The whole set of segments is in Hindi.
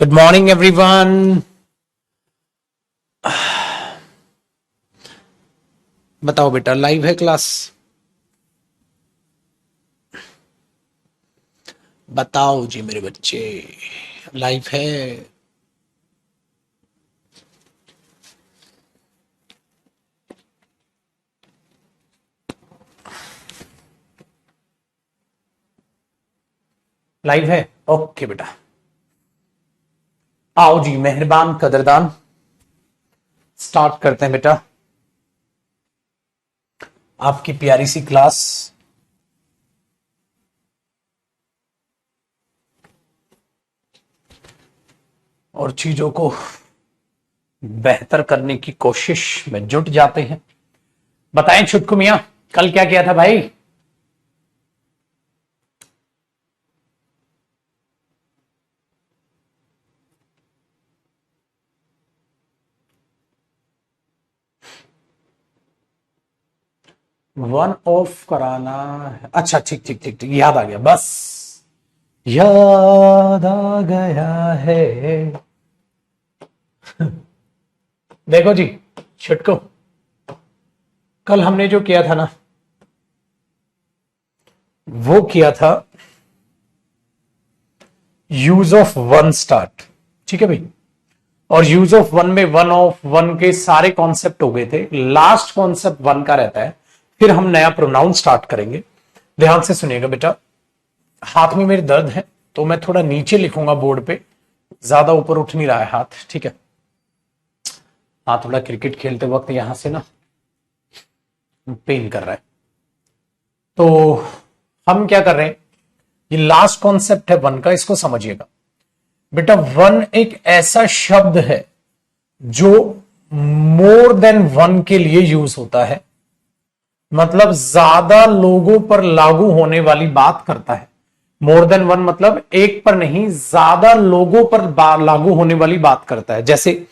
Good morning everyone. बताओ बेटा, लाइव है क्लास? बताओ जी मेरे बच्चे, लाइव है? लाइव है? ओके बेटा, आओ जी मेहरबान कदरदान, स्टार्ट करते हैं बेटा आपकी प्यारी सी क्लास। और चीजों को बेहतर करने की कोशिश में जुट जाते हैं। बताएं छुटकू मियां, कल क्या किया था भाई? वन ऑफ कराना है। अच्छा, ठीक ठीक ठीक ठीक, याद आ गया, बस याद आ गया है। देखो जी छुटकू, कल हमने जो किया था ना, वो किया था यूज ऑफ वन स्टार्ट। ठीक है भाई, और यूज ऑफ वन में वन ऑफ वन के सारे कॉन्सेप्ट हो गए थे। लास्ट कॉन्सेप्ट वन का रहता है, फिर हम नया प्रोनाउन स्टार्ट करेंगे। ध्यान से सुनिएगा बेटा, हाथ में मेरे दर्द है तो मैं थोड़ा नीचे लिखूंगा बोर्ड पे, ज्यादा ऊपर उठ नहीं रहा है हाथ, ठीक है? हाथ थोड़ा क्रिकेट खेलते वक्त यहां से ना पेन कर रहा है। तो हम क्या कर रहे हैं, ये लास्ट कॉन्सेप्ट है वन का, इसको समझिएगा बेटा। वन एक ऐसा शब्द है जो मोर देन वन के लिए यूज होता है, मतलब ज्यादा लोगों पर लागू होने वाली बात करता है। मोर देन वन मतलब एक पर नहीं, ज्यादा लोगों पर लागू होने वाली बात करता है। जैसे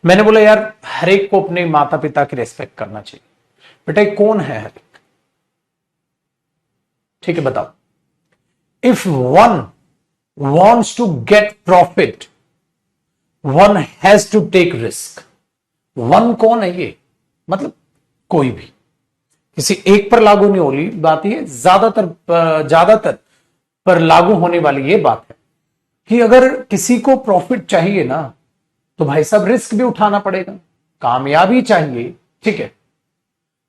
मैंने बोला यार, हर एक को अपने माता पिता की रेस्पेक्ट करना चाहिए। बेटा ये कौन है हर एक? ठीक है बताओ। If one wants to get profit, one has to take risk। One कौन है ये? मतलब कोई भी, किसी एक पर लागू नहीं हो रही बात, ये ज्यादातर पर लागू होने वाली ये बात है कि अगर किसी को प्रॉफिट चाहिए ना, तो भाई साहब रिस्क भी उठाना पड़ेगा। कामयाबी चाहिए, ठीक है,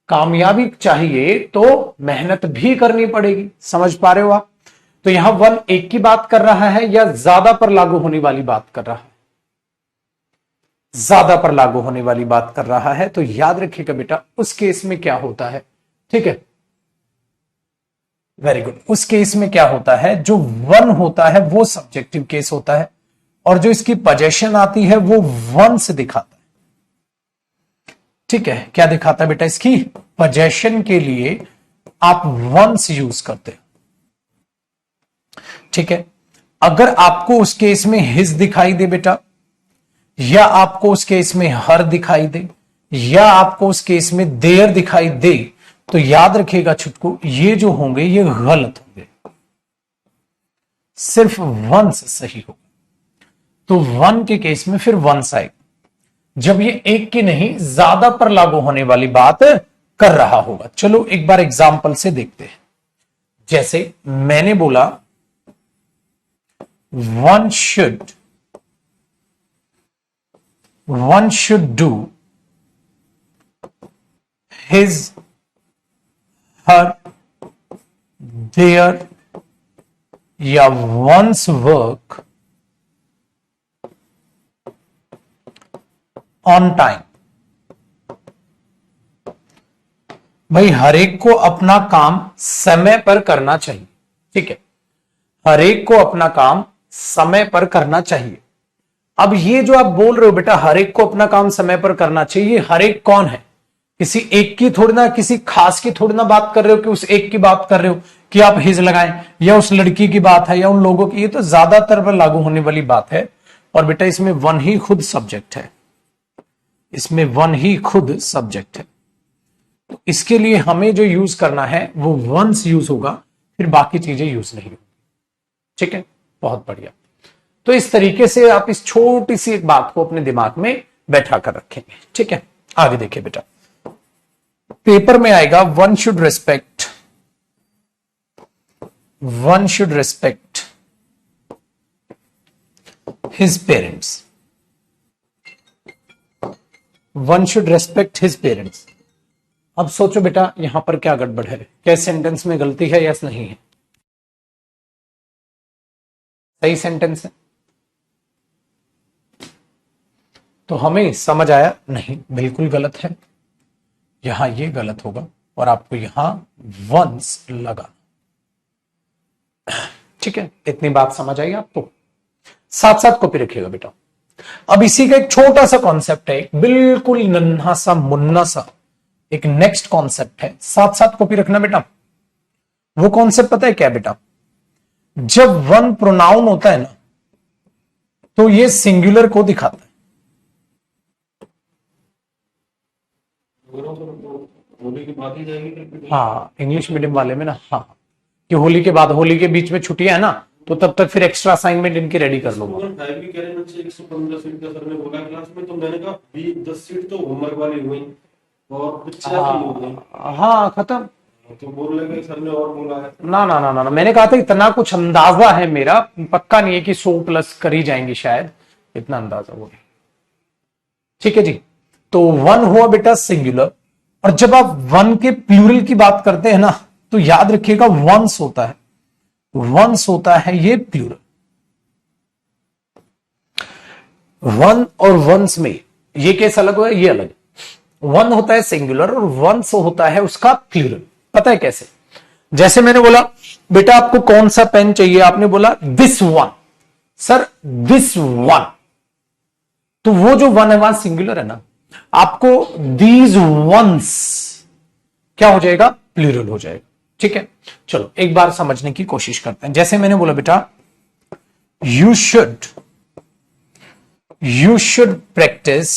कामयाबी चाहिए तो मेहनत भी करनी पड़ेगी। समझ पा रहे हो आप? तो यहां वन एक की बात कर रहा है या ज्यादा पर लागू होने वाली बात कर रहा है? ज्यादा पर लागू होने वाली बात कर रहा है। तो याद रखिएगा बेटा, उस केस में क्या होता है, ठीक है, वेरी गुड। उस केस में क्या होता है, जो वन होता है वो सब्जेक्टिव केस होता है, और जो इसकी पोजेशन आती है वो वन से दिखाता है। ठीक है, क्या दिखाता है बेटा? इसकी पोजेशन के लिए आप वन से यूज करते हैं। ठीक है, अगर आपको उस केस में हिज दिखाई दे बेटा, या आपको उस केस में हर दिखाई दे, या आपको उस केस में देयर दिखाई दे, तो याद रखिएगा छुटकू, ये जो होंगे ये गलत होंगे, सिर्फ वन से सही होगा। तो वन के केस में फिर वन साइड, जब ये एक की नहीं ज्यादा पर लागू होने वाली बात कर रहा होगा। चलो एक बार एग्जाम्पल से देखते हैं। जैसे मैंने बोला one should do his, her, their या one's work on time। भाई हर एक को अपना काम समय पर करना चाहिए, ठीक है, हर एक को अपना काम समय पर करना चाहिए। अब ये जो आप बोल रहे हो बेटा, हर एक को अपना काम समय पर करना चाहिए, हर एक कौन है? किसी एक की थोड़ी ना, किसी खास की थोड़ी ना बात कर रहे हो कि उस एक की बात कर रहे हो कि आप हिज लगाएं, या उस लड़की की बात है या उन लोगों की। ये तो ज्यादातर पर लागू होने वाली बात है। और बेटा इसमें वन ही खुद सब्जेक्ट है, इसमें वन ही खुद सब्जेक्ट है। तो इसके लिए हमें जो यूज करना है वो वंस यूज होगा, फिर बाकी चीजें यूज नहीं होगी। ठीक है, बहुत बढ़िया। तो इस तरीके से आप इस छोटी सी एक बात को अपने दिमाग में बैठा कर रखेंगे। ठीक है, आगे देखिए बेटा, पेपर में आएगा one should respect his parents, one should respect his parents. अब सोचो बेटा यहां पर क्या गड़बड़ है, क्या सेंटेंस में गलती है या नहीं है? सही सेंटेंस है तो हमें समझ आया नहीं, बिल्कुल गलत है, यहां ये गलत होगा और आपको यहां वंस लगा। ठीक है, इतनी बात समझ आई आपको? साथ साथ कॉपी रखिएगा बेटा। अब इसी का एक छोटा सा कॉन्सेप्ट है, बिल्कुल नन्हा सा मुन्ना सा एक नेक्स्ट कॉन्सेप्ट है, साथ साथ कॉपी रखना बेटा। वो कॉन्सेप्ट पता है क्या बेटा? जब वन प्रोनाउन होता है ना तो ये सिंगुलर को दिखाता है। होली की बात ही जाएगी। हाँ, इंग्लिश मीडियम वाले में ना, हाँ, कि होली के बाद, होली के बीच में छुट्टियां है ना, तो तब तक फिर एक्स्ट्रा असाइनमेंट इनकी रेडी कर लूंगा। 115 सीट का सर ने बोला क्लास में, तो मैंने कहा 10 सीट तो होमवर्क वाली हुई और 50 हो गई। हाँ खत्म। तो बोल लगे सर ने और बोला है। ना ना ना ना, मैंने कहा था इतना कुछ अंदाजा है मेरा, पक्का नहीं है कि 100 प्लस करी जाएंगी शायद, इतना अंदाजा हुआ। ठीक है जी, तो वन हुआ बेटा सिंगुलर, और जब आप वन के प्लूरल की बात करते हैं ना तो याद रखिएगा वंस होता है, वंस होता है ये प्लूरल। वन और वंस में ये केस अलग हुआ, ये अलग। वन होता है सिंगुलर और वंस होता है उसका प्लूरल। पता है कैसे? जैसे मैंने बोला बेटा आपको कौन सा पेन चाहिए, आपने बोला this one, sir this one, तो वो जो वन है वहां सिंगुलर है ना, आपको दीज वंस क्या हो जाएगा? प्लूरल हो जाएगा। ठीक है, चलो एक बार समझने की कोशिश करते हैं। जैसे मैंने बोला बेटा you should practice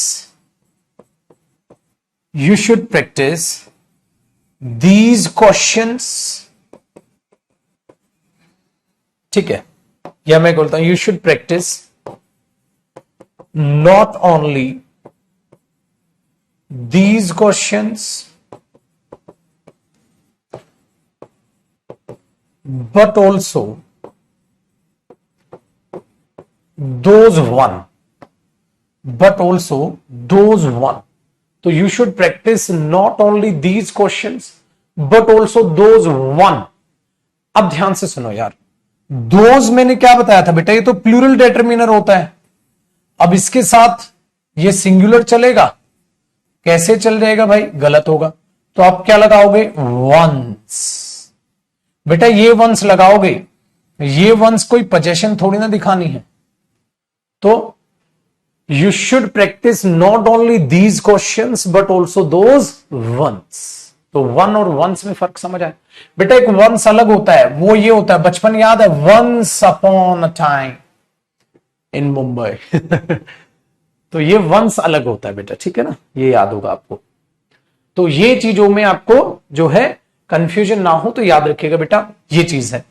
these questions. ठीक है, या मैं बोलता हूं you should practice not only these questions but also those one, तो you should practice not only these questions but also those one। अब ध्यान से सुनो यार, those मैंने क्या बताया था बेटा, ये तो प्लूरल डिटरमिनर होता है। अब इसके साथ ये सिंगुलर चलेगा, कैसे चल जाएगा भाई? गलत होगा। तो आप क्या लगाओगे? वंस। बेटा ये वंस लगाओगे, ये वंस कोई पोजेशन थोड़ी ना दिखानी है। तो you should practice not only these questions but also those ones. तो वन और वंस में फर्क समझ आए बेटा? एक वंस अलग होता है, वो ये होता है, बचपन याद है, once upon a time in Mumbai तो ये वंस अलग होता है बेटा, ठीक है ना, ये याद होगा आपको। तो ये चीजों में आपको जो है कंफ्यूजन ना हो तो याद रखिएगा बेटा, ये चीज है।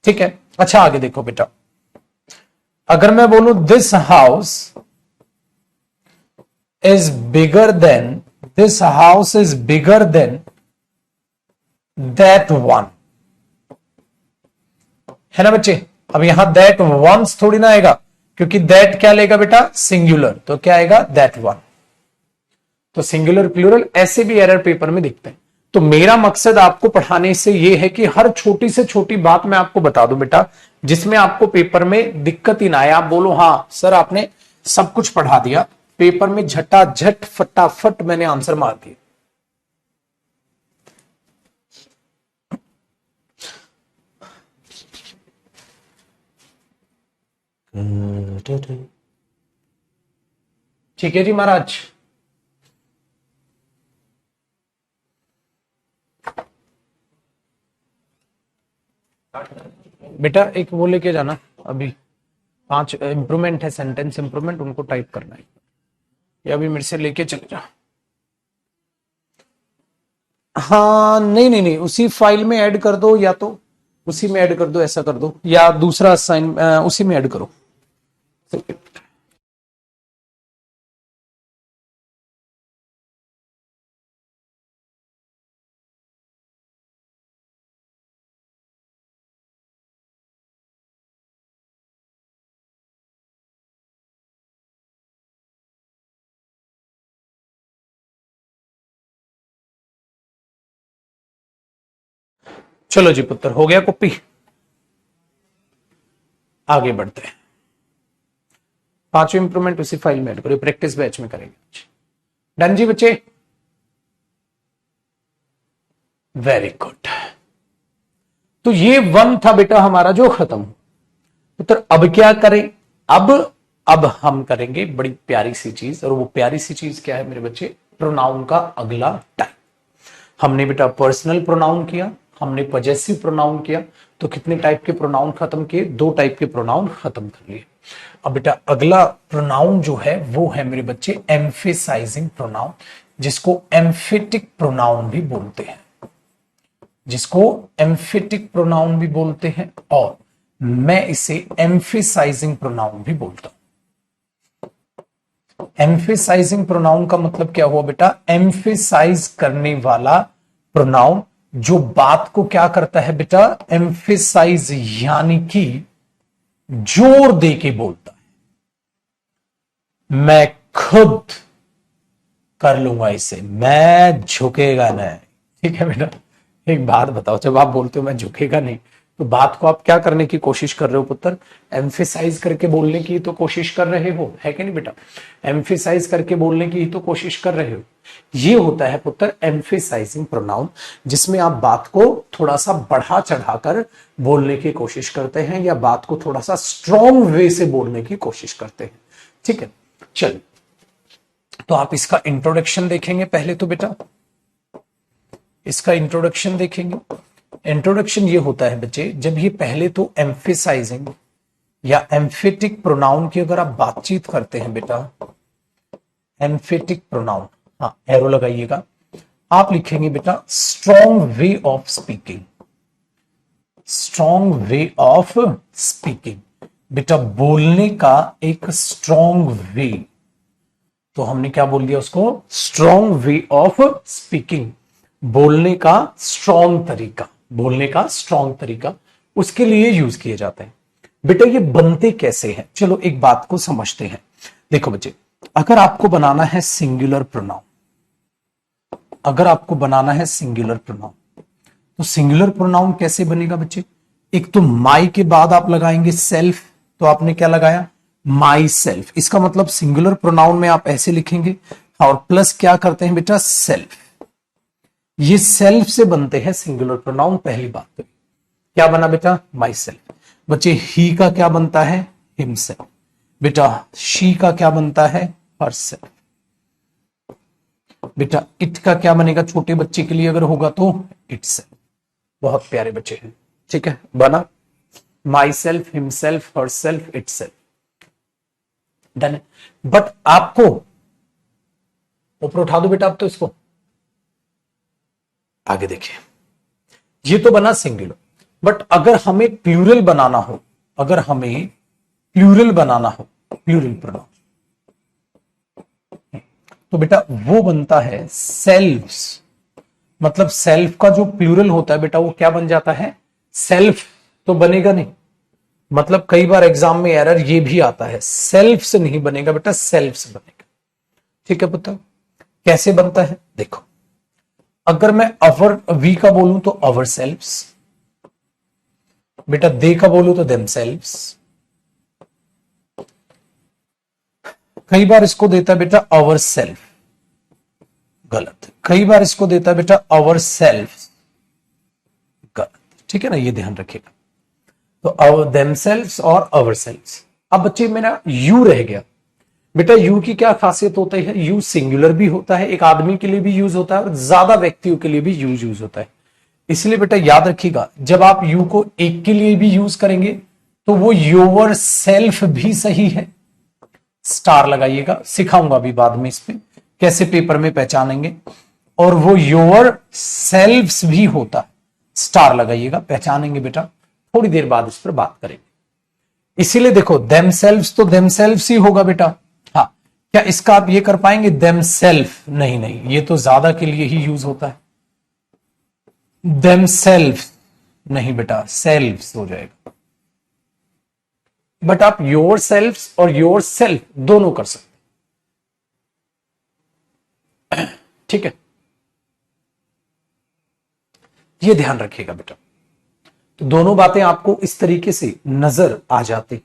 ठीक है, अच्छा आगे देखो बेटा, अगर मैं बोलूं this house is bigger than that one, है ना बच्चे? अब यहां दैट वंस थोड़ी ना आएगा, क्योंकि दैट क्या लेगा बेटा? सिंगुलर, तो क्या आएगा? That one. तो सिंगुलर प्लूरल ऐसे भी एरर पेपर में दिखते हैं। तो मेरा मकसद आपको पढ़ाने से यह है कि हर छोटी से छोटी बात मैं आपको बता दूं बेटा, जिसमें आपको पेपर में दिक्कत ही ना आए। आप बोलो हाँ सर आपने सब कुछ पढ़ा दिया, पेपर में झटाझट फटाफट मैंने आंसर मार दिया। ठीक है जी महाराज। बेटा एक वो लेके जाना, अभी 5 इंप्रूवमेंट है, सेंटेंस इंप्रूवमेंट, उनको टाइप करना है, या अभी मेरे से लेके चले जा। हाँ नहीं नहीं नहीं, उसी फाइल में ऐड कर दो, या तो उसी में ऐड कर दो, ऐसा कर दो, या दूसरा साइन उसी में ऐड करो। चलो जी पुत्र, हो गया कॉपी। आगे बढ़ते हैं। पांचवी इंप्रूवमेंट उसी फाइल में ऐड करो, प्रैक्टिस बैच में करेंगे। डन जी बच्चे, वेरी गुड। तो ये वन था बेटा हमारा जो खत्म। पुत्र अब क्या करें? अब हम करेंगे बड़ी प्यारी सी चीज, और वो प्यारी सी चीज क्या है मेरे बच्चे? प्रोनाउन का अगला टाइप। हमने बेटा पर्सनल प्रोनाउन किया, हमने पजेसिव प्रोनाउन किया, तो कितने टाइप के प्रोनाउन खत्म किए? 2 टाइप के प्रोनाउन खत्म कर लिए। अब बेटा अगला प्रोनाउन जो है वो है मेरे बच्चे एम्फेसाइजिंग प्रोनाउन, जिसको एम्फेटिक प्रोनाउन भी बोलते हैं, जिसको एम्फेटिक प्रोनाउन भी बोलते हैं, और मैं इसे एम्फेसाइजिंग प्रोनाउन भी बोलता हूं। एम्फेसाइजिंग प्रोनाउन का मतलब क्या हुआ बेटा? एम्फेसाइज करने वाला प्रोनाउन जो बात को क्या करता है बेटा? एम्फेसाइज, यानी कि जोर दे के बोलता है। मैं खुद कर लूंगा इसे, मैं झुकेगा नहीं। ठीक है बेटा, एक बात बताओ, जब आप बोलते हो मैं झुकेगा नहीं, तो बात को आप क्या करने की कोशिश कर रहे हो पुत्र? एम्फेसाइज करके बोलने की तो कोशिश कर रहे हो, है कि नहीं बेटा? एम्फेसाइज करके बोलने की तो कोशिश कर रहे हो। ये होता है पुत्र एम्फेसाइजिंग प्रोनाउन, जिसमें आप बात को थोड़ा सा बढ़ा चढ़ाकर बोलने की कोशिश करते हैं, या बात को थोड़ा सा स्ट्रॉन्ग वे से बोलने की कोशिश करते हैं। ठीक है, चलिए, तो आप इसका इंट्रोडक्शन देखेंगे पहले तो बेटा, इसका इंट्रोडक्शन देखेंगे। इंट्रोडक्शन ये होता है बच्चे, जब ये पहले तो एम्फेसाइजिंग या एम्फेटिक प्रोनाउन की अगर आप बातचीत करते हैं बेटा, एम्फेटिक प्रोनाउन, हाँ एरो लगाइएगा, आप लिखेंगे बेटा strong way of speaking. Strong way of speaking, बेटा बोलने का एक स्ट्रॉन्ग वे, तो हमने क्या बोल दिया उसको? स्ट्रॉन्ग वे ऑफ स्पीकिंग, बोलने का स्ट्रॉन्ग तरीका, बोलने का स्ट्रॉन्ग तरीका उसके लिए यूज किए जाते हैं। बेटा ये बनते कैसे हैं? चलो एक बात को समझते हैं। देखो बच्चे, अगर आपको बनाना है सिंगुलर प्रोनाउन, अगर आपको बनाना है सिंगुलर प्रोनाउन, तो सिंगुलर प्रोनाउन कैसे बनेगा बच्चे? एक तो माई के बाद आप लगाएंगे सेल्फ, तो आपने क्या लगाया? My self. इसका मतलब सिंगुलर प्रोनाउन में आप ऐसे लिखेंगे, और प्लस क्या करते हैं बेटा? सेल्फ। ये सेल्फ से बनते हैं सिंगुलर प्रोनाउन। पहली बात तो क्या बना बेटा? My self. बच्चे ही का क्या बनता है? हिमसेल्फ। बेटा शी का क्या बनता है? हरसेल्फ। बेटा इट का क्या बनेगा? छोटे बच्चे के लिए अगर होगा तो इटसेल्फ। बहुत प्यारे बच्चे हैं, ठीक है, बना my self, himself, herself, itself, done. But आपको ऊपर उठा दो बेटा, आप तो इसको आगे देखिए, ये तो बना सिंगुलर, बट अगर हमें प्लूरल बनाना हो, अगर हमें प्लूरल बनाना हो, प्लूरल प्रोनाउन, तो बेटा वो बनता है सेल्फ्स। मतलब सेल्फ का जो प्लूरल होता है बेटा वो क्या बन जाता है? सेल्फ तो बनेगा नहीं। मतलब कई बार एग्जाम में एरर ये भी आता है, सेल्फ से नहीं बनेगा बेटा, सेल्फ से बनेगा। ठीक है पुत्र, कैसे बनता है देखो, अगर मैं अवर वी का बोलूं तो अवर सेल्फ्स, बेटा दे का बोलूं तो देम सेल्फ्स। कई बार इसको देता है बेटा अवर सेल्फ, गलत। कई बार इसको देता है बेटा अवर सेल्फ, गलत। ठीक है ना, ये ध्यान रखिएगा। तो अवर देमसेल्व्स और अवर सेल्व्स। अब बच्चे मेरा यू रह गया। बेटा यू की क्या खासियत होती है? यू सिंगुलर भी होता है, एक आदमी के लिए भी यूज होता है, और ज्यादा व्यक्तियों के लिए भी यूज होता है। इसलिए बेटा याद रखिएगा, जब आप यू को एक के लिए भी यूज करेंगे तो वो योर सेल्फ भी सही है, स्टार लगाइएगा, सिखाऊंगा अभी बाद में इस पे कैसे पेपर में पहचानेंगे। और वो योर सेल्फ्स भी होता है, स्टार लगाइएगा, पहचानेंगे बेटा, थोड़ी देर बाद इस पर बात करेंगे। इसीलिए देखो देमसेल्व्स तो देमसेल्व्स ही होगा बेटा। हाँ, क्या इसका आप ये कर पाएंगे देमसेल्फ? नहीं नहीं, ये तो ज्यादा के लिए ही यूज होता है। देमसेल्फ नहीं बेटा, सेल्व्स हो जाएगा। बट आप योर सेल्फ्स और योर सेल्फ दोनों कर सकते, ठीक है, ये ध्यान रखिएगा बेटा। तो दोनों बातें आपको इस तरीके से नजर आ जाती।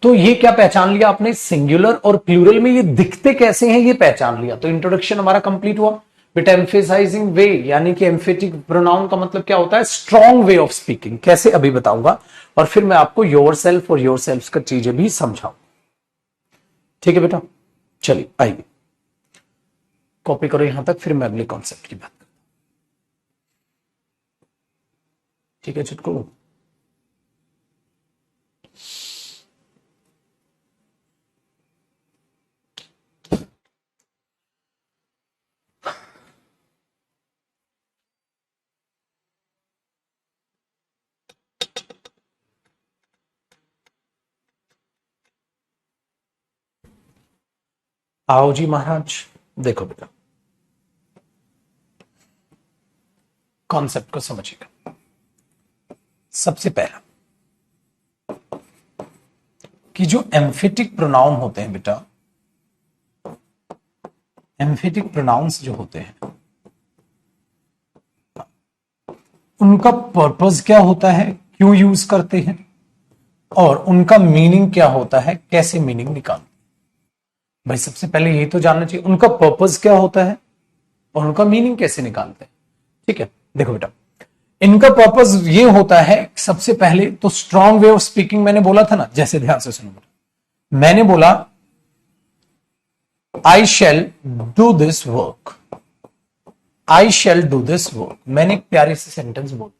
तो ये क्या पहचान लिया आपने, सिंगुलर और प्लूरल में ये दिखते कैसे हैं ये पहचान लिया। तो इंट्रोडक्शन हमारा कंप्लीट हुआ बेटा। एम्फेसाइजिंग वे यानी कि एम्फेटिक प्रोनाउन का मतलब क्या होता है, स्ट्रॉन्ग वे ऑफ स्पीकिंग। कैसे अभी बताऊंगा, और फिर मैं आपको योर सेल्फ और योर सेल्फ का चीजें भी समझाऊं, ठीक है बेटा। चलिए आइए कॉपी करो यहां तक, फिर मैं अगले कॉन्सेप्ट की बात करता हूं, ठीक है चुटकुलो। आओ जी महाराज, देखो बेटा कॉन्सेप्ट को समझिएगा। सबसे पहला कि जो एम्फेटिक प्रोनाउन होते हैं बेटा, एम्फेटिक प्रोनाउंस जो होते हैं उनका पर्पस क्या होता है, क्यों यूज करते हैं, और उनका मीनिंग क्या होता है, कैसे मीनिंग निकालते। भाई सबसे पहले यही तो जानना चाहिए, उनका पर्पस क्या होता है और उनका मीनिंग कैसे निकालते हैं। ठीक है, देखो बेटा इनका पर्पस ये होता है, सबसे पहले तो स्ट्रॉन्ग वे ऑफ स्पीकिंग मैंने बोला था ना, जैसे ध्यान से सुनो बेटा। मैंने बोला I shall do this work, I shall do this work. मैंने एक प्यारे से सेंटेंस बोल,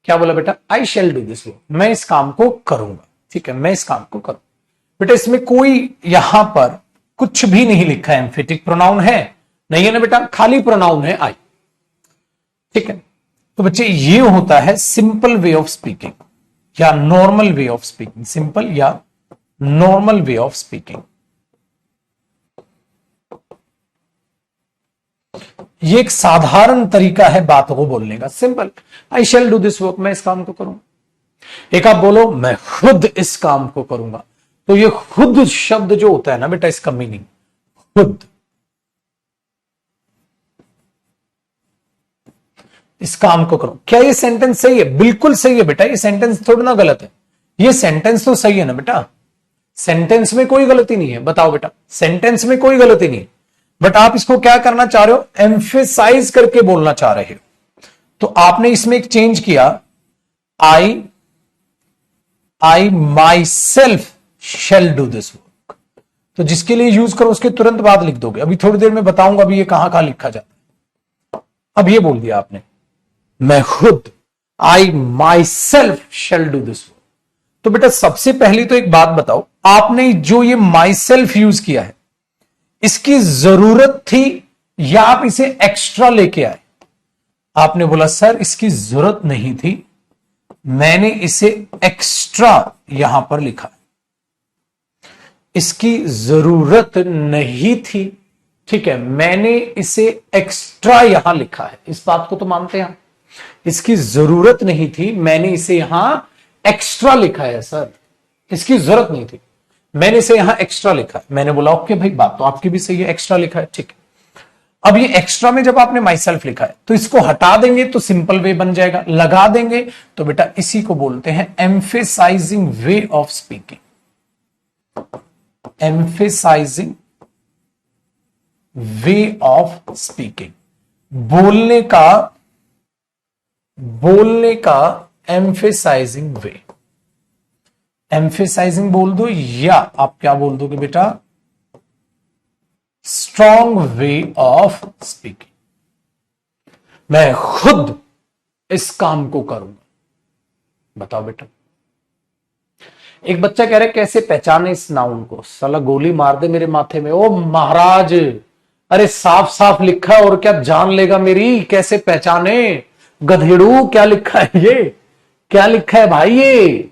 क्या बोला बेटा, I shall do this work, मैं इस काम को करूंगा। ठीक है, मैं इस काम को करूंगा। बेटा इसमें कोई यहां पर कुछ भी नहीं लिखा है, एम्फेटिक प्रोनाउन है नहीं है ना बेटा, खाली प्रोनाउन है आई। ठीक है, तो बच्चे ये होता है सिंपल वे ऑफ स्पीकिंग या normal way of speaking, simple या नॉर्मल वे ऑफ स्पीकिंग। ये एक साधारण तरीका है बातों को बोलने का, simple, I shall do this work, मैं इस काम को करूंगा। एक आप बोलो मैं खुद इस काम को करूंगा, तो ये खुद शब्द जो होता है ना बेटा, इसका मीनिंग खुद, इस काम को करो। क्या ये सेंटेंस सही है? बिल्कुल सही है बेटा, ये सेंटेंस थोड़ा ना गलत है, ये सेंटेंस तो सही है ना बेटा, सेंटेंस में कोई गलती नहीं है। बताओ बेटा, सेंटेंस में कोई गलती नहीं है, बट आप इसको क्या करना चाह रहे हो, एम्फेसाइज करके बोलना चाह रहे हो। तो आपने इसमें एक चेंज किया, I myself shall do this work. तो जिसके लिए यूज करो उसके तुरंत बाद लिख दोगे, अभी थोड़ी देर में बताऊंगा अभी ये कहां कहां लिखा जाता है। अब ये बोल दिया आपने, मैं खुद, I myself shall do this work. तो बेटा सबसे पहली तो एक बात बताओ, आपने जो ये माई सेल्फ यूज किया है इसकी जरूरत थी या आप इसे एक्स्ट्रा लेके आए? आपने बोला सर इसकी जरूरत नहीं थी, मैंने इसे एक्स्ट्रा यहां पर लिखा। इसकी जरूरत नहीं थी, ठीक है, मैंने इसे एक्स्ट्रा यहां लिखा है। इस बात को तो मानते हैं, इसकी जरूरत नहीं थी, मैंने इसे यहां एक्स्ट्रा लिखा है। सर इसकी जरूरत नहीं थी, मैंने इसे यहां एक्स्ट्रा लिखा है। मैंने बोला ओके भाई, बात तो आपकी भी सही है, एक्स्ट्रा लिखा है, ठीक है। अब ये एक्स्ट्रा में जब आपने माई सेल्फ लिखा है तो इसको हटा देंगे तो सिंपल वे बन जाएगा, लगा देंगे तो बेटा इसी को बोलते हैं emphasizing way of speaking. Emphasizing way of speaking, बोलने का एम्फेसाइजिंग वे। एम्फेसाइजिंग बोल दो या आप क्या बोल दोगे बेटा, स्ट्रॉन्ग वे ऑफ स्पीकिंग। मैं खुद इस काम को करूंगा। बताओ बेटा, एक बच्चा कह रहा है कैसे पहचाने इस नाउन को, साला गोली मार दे मेरे माथे में। ओ महाराज, अरे साफ साफ लिखा है और क्या जान लेगा मेरी, कैसे पहचाने, गधेड़ू क्या लिखा है ये, क्या लिखा है भाई ये?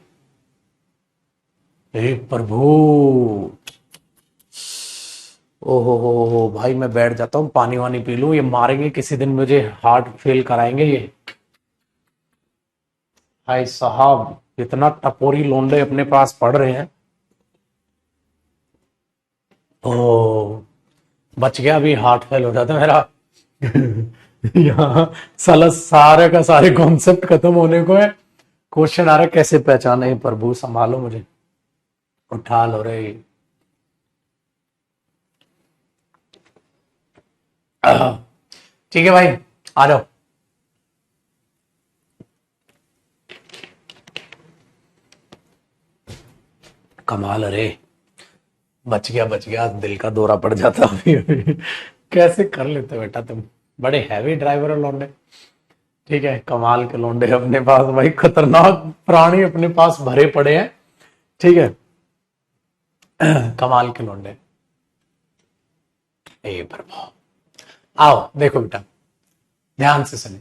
हे प्रभु, ओहो भाई, मैं बैठ जाता हूं, पानी वानी पी लूं, ये मारेंगे किसी दिन, मुझे हार्ट फेल कराएंगे ये। भाई साहब, इतना टपोरी लोंडे अपने पास पढ़ रहे हैं। ओ, बच गया, अभी हार्ट फेल हो जाता मेरा। यहाँ साला सारे का सारे कॉन्सेप्ट खत्म होने को है। क्वेश्चन आ रहा है कैसे पहचाने, प्रभु संभालो मुझे, उठा लो रे। ठीक है भाई, आ जाओ। कमाल, अरे बच गया, दिल का दौरा पड़ जाता अभी अभी। कैसे कर लेते बेटा तुम, बड़े हैवी ड्राइवर हो लौंडे। ठीक है, कमाल के लौंडे अपने पास भाई, खतरनाक प्राणी अपने पास भरे पड़े हैं। ठीक है, कमाल के लौंडे। ए प्रभु, आओ देखो बेटा, ध्यान से सुने,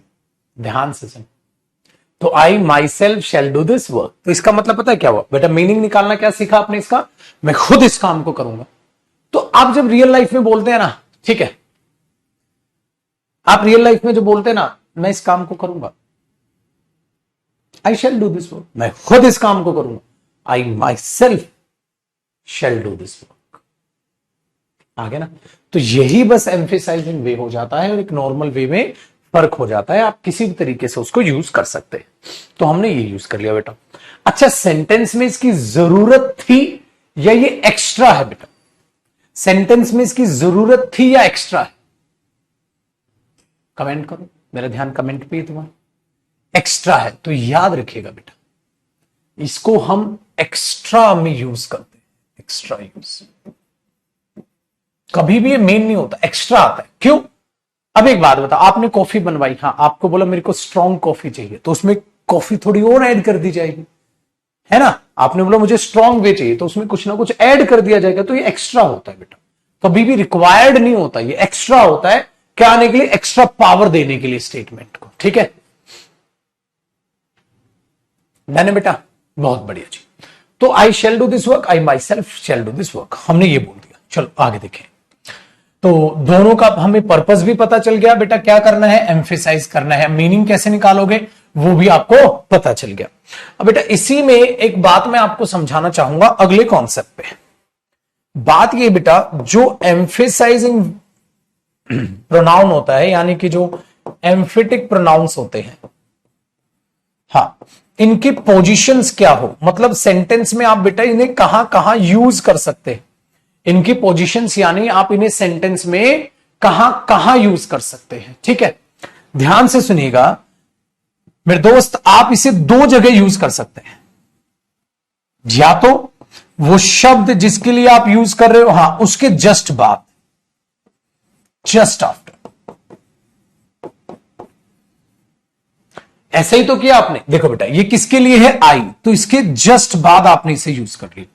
ध्यान से सुने। तो I myself shall do this work, तो इसका मतलब पता है क्या हुआ बेटा? मीनिंग निकालना क्या सीखा आपने इसका? मैं खुद इस काम को करूंगा। तो आप जब रियल लाइफ में बोलते हैं ना, ठीक है, आप रियल लाइफ में जो बोलते हैं ना, मैं इस काम को करूंगा, I shall do this work, मैं खुद इस काम को करूंगा, I myself shall do this work. आगे ना, तो यही बस एम्फेसाइजिंग वे हो जाता है और एक नॉर्मल वे में फर्क हो जाता है। आप किसी भी तरीके से उसको यूज कर सकते हैं। तो हमने ये यूज कर लिया बेटा। अच्छा, सेंटेंस में इसकी जरूरत थी या ये एक्स्ट्रा है बेटा? सेंटेंस में इसकी जरूरत थी या एक्स्ट्रा है? कमेंट करो, मेरा ध्यान कमेंट पे ही तुम्हारा। एक्स्ट्रा है, तो याद रखिएगा बेटा, इसको हम एक्स्ट्रा में यूज करते हैं। एक्स्ट्रा यूज, कभी भी ये मेन नहीं होता, एक्स्ट्रा आता है। क्यों? अब एक बात बता, आपने कॉफी बनवाई, हाँ, आपको बोला मेरे को स्ट्रॉन्ग कॉफी चाहिए, तो उसमें कॉफी थोड़ी और ऐड कर दी जाएगी, है ना? आपने बोला मुझे स्ट्रॉन्ग वे चाहिए, तो उसमें कुछ ना कुछ ऐड कर दिया जाएगा। तो ये एक्स्ट्रा होता है बेटा, कभी भी रिक्वायर्ड नहीं होता, ये एक्स्ट्रा होता है। क्या आने के लिए? एक्स्ट्रा पावर देने के लिए स्टेटमेंट को। ठीक है, डन है बेटा, बहुत बढ़िया जी। तो आई shall do this work, I myself shall do this work, हमने ये बोल दिया। चलो आगे देखें। तो दोनों का हमें पर्पस भी पता चल गया बेटा, क्या करना है, एम्फेसाइज करना है। मीनिंग कैसे निकालोगे वो भी आपको पता चल गया। अब बेटा इसी में एक बात मैं आपको समझाना चाहूंगा अगले कॉन्सेप्ट पे। बात ये बेटा, जो एम्फेसाइजिंग प्रोनाउन होता है, यानी कि जो एम्फेटिक प्रोनाउंस होते हैं, हाँ, इनकी पोजीशंस क्या हो, मतलब सेंटेंस में आप बेटा इन्हें कहां कहां यूज कर सकते हैं। इनकी पोजीशंस यानी आप इन्हें सेंटेंस में कहां कहां यूज कर सकते हैं। ठीक है, ध्यान से सुनिएगा मेरे दोस्त, आप इसे दो जगह यूज कर सकते हैं। या तो वो शब्द जिसके लिए आप यूज कर रहे हो, हां, उसके जस्ट बाद, जस्ट आफ्टर। ऐसे ही तो किया आपने। देखो बेटा, ये किसके लिए है? आई, तो इसके जस्ट बाद आपने इसे यूज कर लिया।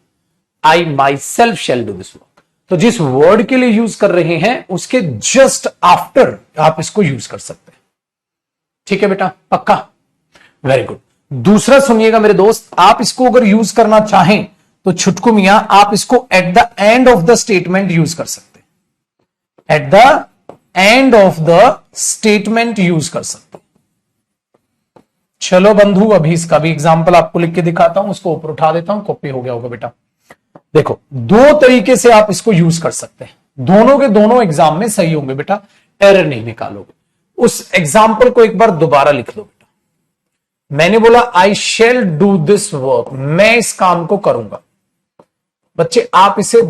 I myself shall do this work, तो जिस वर्ड के लिए यूज कर रहे हैं उसके जस्ट आफ्टर आप इसको यूज कर सकते हैं। ठीक है बेटा, पक्का? Very good. दूसरा सुनिएगा मेरे दोस्त, आप इसको अगर यूज करना चाहें तो छुटकू मियां, आप इसको at the end of the statement use कर सकते हैं। At the end of the statement use कर सकते हैं। चलो बंधु, अभी इसका भी एग्जाम्पल आपको लिख के दिखाता हूं, उसको ऊपर उठा देता हूं, कॉपी हो गया होगा बेटा। देखो, दो तरीके से आप इसको यूज कर सकते हैं, दोनों के दोनों एग्जाम में सही होंगे बेटा, एरर नहीं निकालोगे। उस एग्जाम्पल को एक बार दोबारा लिख लो बेटा। मैंने बोला आई शेल डू दिस वर्क, मैं इस काम को करूंगा। बच्चे आप इसे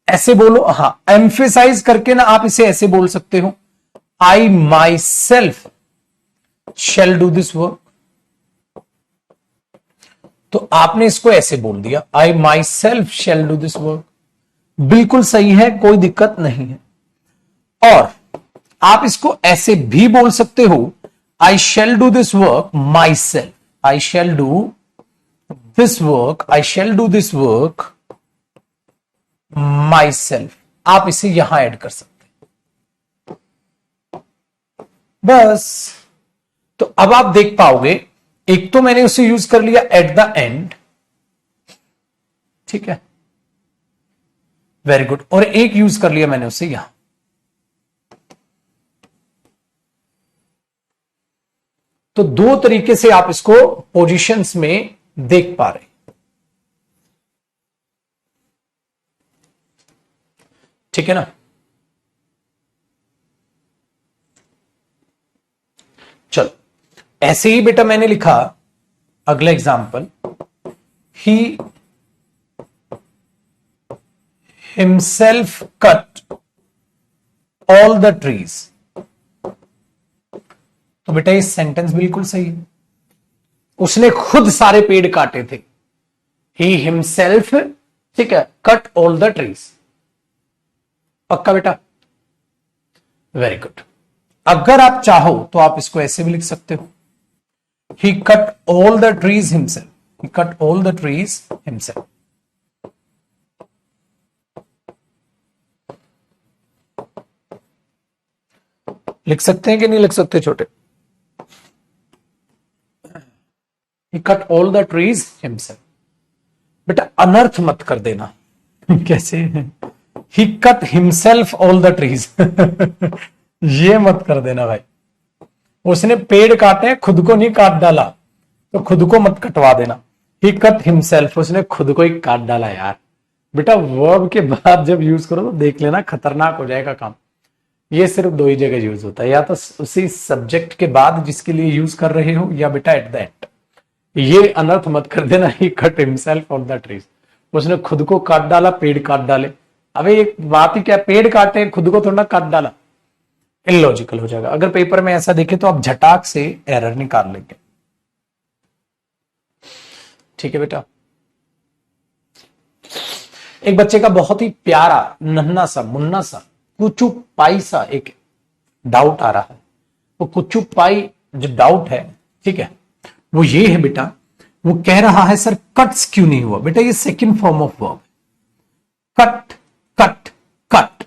ऐसे बोलो, हां, एम्फेसाइज करके ना आप इसे ऐसे बोल सकते हो, I myself shall do this work. तो आपने इसको ऐसे बोल दिया, I myself shall do this work, बिल्कुल सही है, कोई दिक्कत नहीं है। और आप इसको ऐसे भी बोल सकते हो, आई shall do this work my self, I shall do this work, I shall do this work my self. आप इसे यहां ऐड कर सकते हैं, बस। तो अब आप देख पाओगे एक तो मैंने उसे यूज कर लिया एट द एंड, ठीक है, वेरी गुड, और एक यूज कर लिया मैंने उसे यहां। तो दो तरीके से आप इसको पोजीशंस में देख पा रहे हैं, ठीक है ना। चलो, ऐसे ही बेटा मैंने लिखा अगला example, he himself cut all the trees. तो बेटा ये सेंटेंस बिल्कुल सही है, उसने खुद सारे पेड़ काटे थे। ही हिमसेल्फ, ठीक है, कट ऑल द ट्रीज। पक्का बेटा, वेरी गुड। अगर आप चाहो तो आप इसको ऐसे भी लिख सकते हो, he cut all the trees himself, he cut all the trees himself. लिख सकते हैं कि नहीं लिख सकते छोटे? He cut all the trees himself. बेटा अनर्थ मत कर देना। कैसे? He cut himself all the trees. ये मत कर देना भाई, उसने पेड़ काटे, खुद को नहीं काट डाला, तो खुद को मत कटवा देना। ही कट हिमसेल्फ, उसने खुद को ही काट डाला यार। बेटा वर्ब के बाद जब यूज करो तो देख लेना, खतरनाक हो जाएगा काम। ये सिर्फ दो ही जगह यूज होता है, या तो उसी सब्जेक्ट के बाद जिसके लिए यूज कर रहे हो, या बेटा एट द एंड। ये अनर्थ मत कर देना, he cut himself on the trees, उसने खुद को काट डाला, पेड़ काट डाले। अबे एक बात ही क्या, पेड़ काटे, खुद को थोड़ा काट डाला, इलॉजिकल हो जाएगा। अगर पेपर में ऐसा देखे तो आप झटाक से एरर निकाल लेंगे, ठीक है बेटा। एक बच्चे का बहुत ही प्यारा नन्ना सा मुन्ना सा कुचू पाई सा एक डाउट आ रहा है। वो कुचू पाई जो डाउट है, ठीक है, वो ये है बेटा, वो कह रहा है सर कट्स क्यों नहीं हुआ। बेटा ये second form of verb, cut cut cut,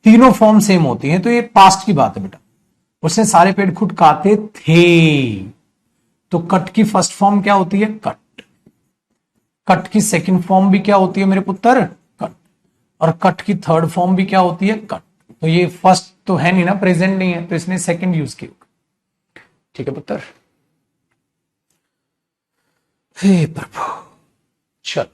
तीनों फॉर्म सेम होती हैं, तो ये पास्ट की बात है बेटा। उसने सारे पेड़ खुद काटे थे, तो कट की फर्स्ट फॉर्म क्या होती है? कट। कट की सेकंड फॉर्म भी क्या होती है मेरे पुत्र? कट। और कट की थर्ड फॉर्म भी क्या होती है? कट। तो ये फर्स्ट तो है नहीं ना, प्रेजेंट नहीं है, तो इसने सेकंड यूज की, ठीक है पुत्र। हे प्रभु, चल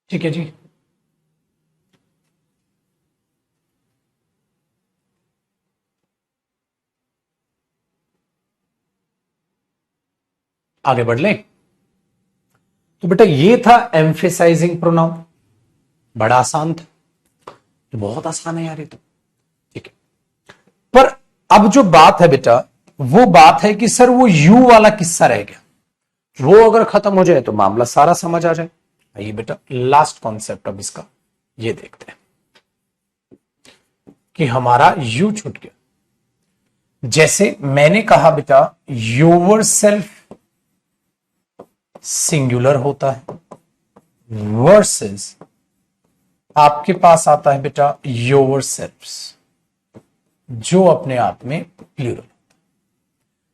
ठीक है जी। आगे बढ़ ले। तो बेटा ये था एम्फेसाइजिंग प्रोनाउन, बड़ा आसान था, ये बहुत आसान है यार ये तो, ठीक है। पर अब जो बात है बेटा, वो बात है कि सर वो यू वाला किस्सा रह गया, वो अगर खत्म हो जाए तो मामला सारा समझ आ जाए। आइए बेटा लास्ट कॉन्सेप्ट अब इसका ये देखते हैं कि हमारा यू छूट गया। जैसे मैंने कहा बेटा योर सेल्फ सिंगुलर होता है, वर्सेस आपके पास आता है बेटा योर सेल्फ्स, जो अपने आप में प्लूरल।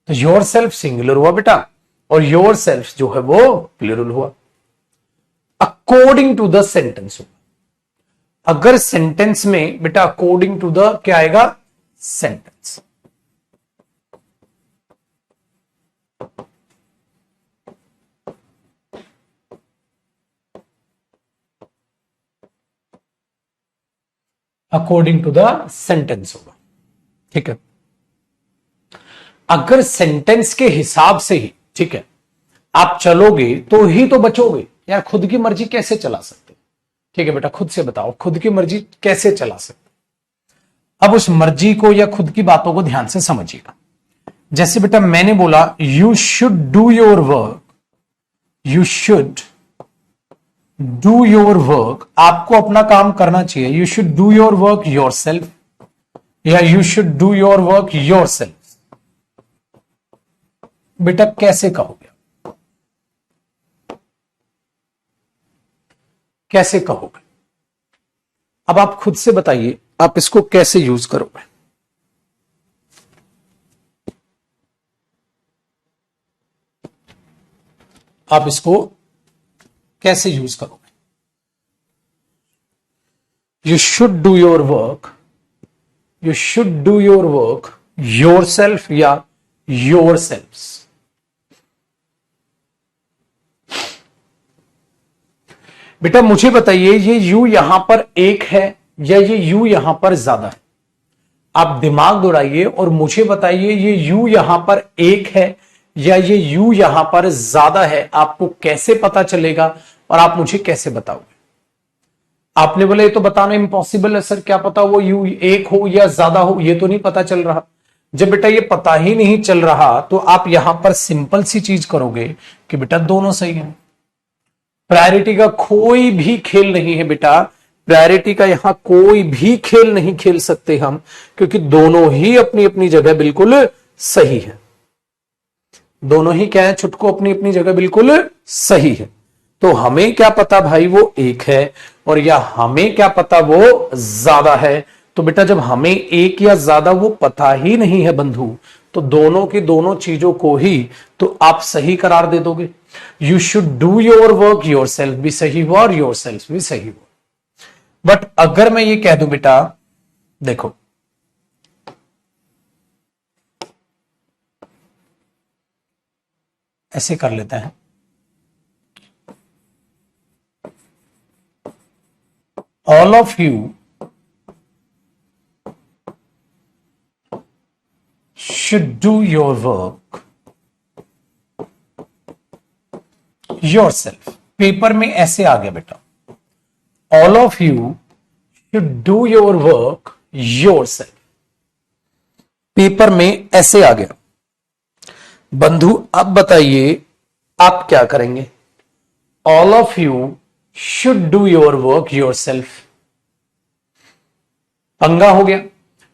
तो योर सेल्फ सिंगुलर हुआ बेटा, और योर सेल्फ जो है वो प्लूरल हुआ, अकॉर्डिंग टू द सेंटेंस हुआ। अगर सेंटेंस में बेटा अकॉर्डिंग टू द क्या आएगा? Sentence. According to the sentence होगा। ठीक है, अगर सेंटेंस के हिसाब से ही, ठीक है, आप चलोगे तो ही तो बचोगे यार। खुद की मर्जी कैसे चला सकते? ठीक है बेटा, खुद से बताओ, खुद की मर्जी कैसे चला सकते? अब उस मर्जी को या खुद की बातों को ध्यान से समझिएगा। जैसे बेटा मैंने बोला you should do your work, you should do your work, आपको अपना काम करना चाहिए। You should do your work yourself, या you should do your work yourself. बेटा कैसे कहोगे? कैसे कहोगे? अब आप खुद से बताइए, आप इसको कैसे यूज करोगे? आप इसको कैसे यूज करोगे? You should do your work, you should do your work yourself या योर सेल्फ। बेटा मुझे बताइए, ये यू यहां पर एक है या ये यू यहां पर ज्यादा है? आप दिमाग दौड़ाइए और मुझे बताइए, ये यू यहां पर एक है या ये यू यहां पर ज्यादा है? आपको कैसे पता चलेगा और आप मुझे कैसे बताओगे? आपने बोले ये तो बताना इम्पॉसिबल है सर, क्या पता वो यू एक हो या ज्यादा हो, ये तो नहीं पता चल रहा। जब बेटा ये पता ही नहीं चल रहा तो आप यहां पर सिंपल सी चीज करोगे कि बेटा दोनों सही है। प्रायोरिटी का कोई भी खेल नहीं है बेटा, प्रायोरिटी का यहां कोई भी खेल नहीं खेल सकते हम, क्योंकि दोनों ही अपनी अपनी जगह बिल्कुल सही है। दोनों ही क्या है छुटको, अपनी अपनी जगह बिल्कुल सही है। तो हमें क्या पता भाई वो एक है, और या हमें क्या पता वो ज्यादा है? तो बेटा जब हमें एक या ज्यादा वो पता ही नहीं है बंधु, तो दोनों की दोनों चीजों को ही तो आप सही करार दे दोगे। You should do your work your self भी सही हुआ और योर सेल्फ भी सही हुआ। बट अगर मैं ये कह दूं बेटा, देखो ऐसे कर लेते हैं, all of you should do your work yourself। Paper में ऐसे आ गया बेटा, all of you should do your work yourself। Paper में ऐसे आ गया। बंधु अब बताइए आप क्या करेंगे? all of you should do your work yourself। पंगा हो गया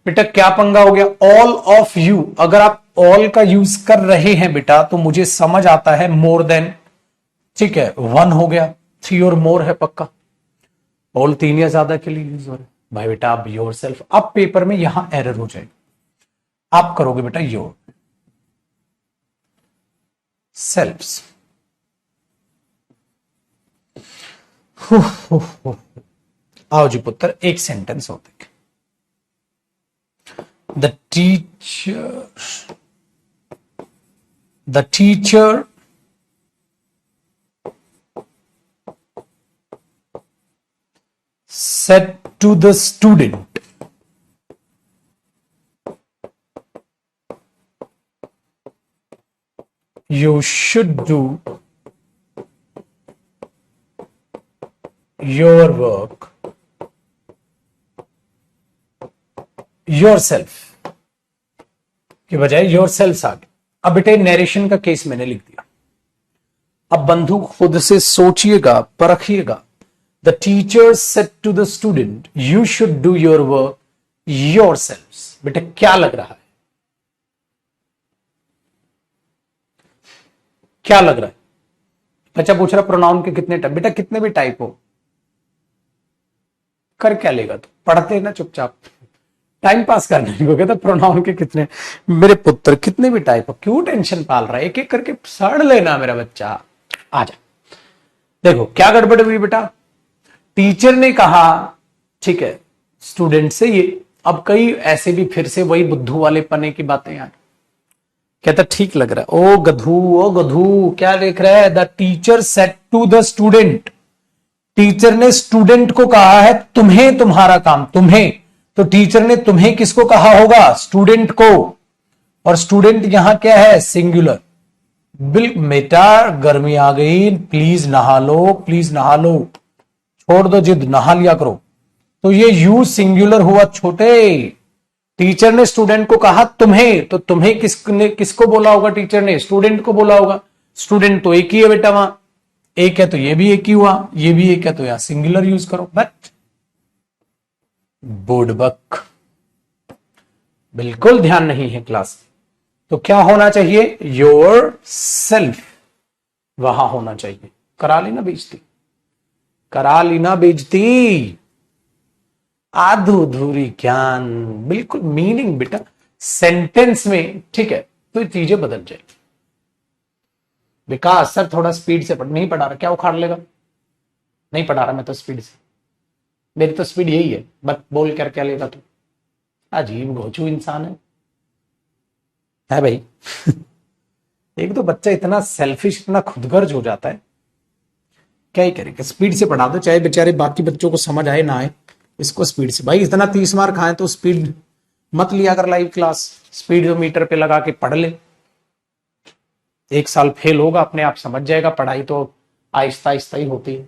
बेटा। क्या पंगा हो गया? All of you. अगर आप ऑल का यूज कर रहे हैं बेटा तो मुझे समझ आता है मोर देन, ठीक है, वन हो गया, थ्री और मोर है पक्का। ऑल तीन या ज्यादा के लिए यूज हो रहा है भाई बेटा। आप योर सेल्फ, अब पेपर में यहां एरर हो जाएगी। आप करोगे बेटा योर सेल्फ्स। आओ जी पुत्र, एक सेंटेंस होते हैं। The teacher said to the student, you should do your work yourself की बजाय योर सेल्फ आ गया। अब बेटे नरेशन का केस मैंने लिख दिया। अब बंधु खुद से सोचिएगा, परखिएगा। The teacher said to the student you should do your work yourself. बेटे क्या लग रहा है? क्या लग रहा है? बच्चा पूछ रहा प्रोनाउन के कितने टाइप? बेटा कितने भी टाइप हो, कर क्या लेगा? तो पढ़ते ना चुपचाप, टाइम पास करने को कहता प्रोनाउन के कितने। मेरे पुत्र कितने भी टाइप हो, क्यों टेंशन पाल रहा है? एक एक करके सड़ लेना मेरा बच्चा। आजा देखो क्या गड़बड़ हुई बेटा। टीचर ने कहा, ठीक है, स्टूडेंट से ये। अब कई ऐसे भी फिर से वही बुद्धू वाले पने की बातें यार। कहता ठीक लग रहा है। ओ गधू क्या देख रहा है? The teacher said to the student. Teacher ने स्टूडेंट को कहा है तुम्हें तुम्हारा काम, तुम्हें तो टीचर ने तुम्हें किसको कहा होगा? स्टूडेंट को। और स्टूडेंट यहां क्या है? सिंगुलर। बेटा गर्मी आ गई, प्लीज नहा लो, प्लीज नहा लो, छोड़ दो जिद, नहा लिया करो। तो ये यू सिंगुलर हुआ छोटे। टीचर ने स्टूडेंट को कहा तुम्हें, तो तुम्हें किसको बोला होगा? टीचर ने स्टूडेंट को बोला होगा। स्टूडेंट तो एक ही है बेटा, वहां एक है तो ये भी एक ही हुआ, ये भी एक है तो यहां सिंगुलर यूज करो। बट बुड़बक, बिल्कुल ध्यान नहीं है क्लास। तो क्या होना चाहिए? योर सेल्फ वहां होना चाहिए। करा ली ना बेइज्जती, करा ली ना बेइज्जती। आधू अधूरी ज्ञान, बिल्कुल मीनिंग बेटा सेंटेंस में, ठीक है, तो चीजें बदल जाएगी। विकास सर थोड़ा स्पीड से पढ़, नहीं पढ़ा रहा, क्या उखाड़ लेगा? नहीं पढ़ा रहा मैं तो स्पीड से, मेरी तो स्पीड यही है, बस बोल कर क्या लेगा तू? अजीब घोचू इंसान है भाई। एक तो बच्चा इतना सेल्फिश, इतना खुदगर्ज हो जाता है, क्या ही करेगा? स्पीड से पढ़ा दो, चाहे बेचारे बाकी बच्चों को समझ आए ना आए, इसको स्पीड से। भाई इतना 30 मार्क खाए तो स्पीड मत लिया कर लाइव क्लास, स्पीड मीटर पे लगा के पढ़ ले। 1 साल फेल होगा, अपने आप समझ जाएगा। पढ़ाई तो आहिस्ता आहिस्ता ही होती है।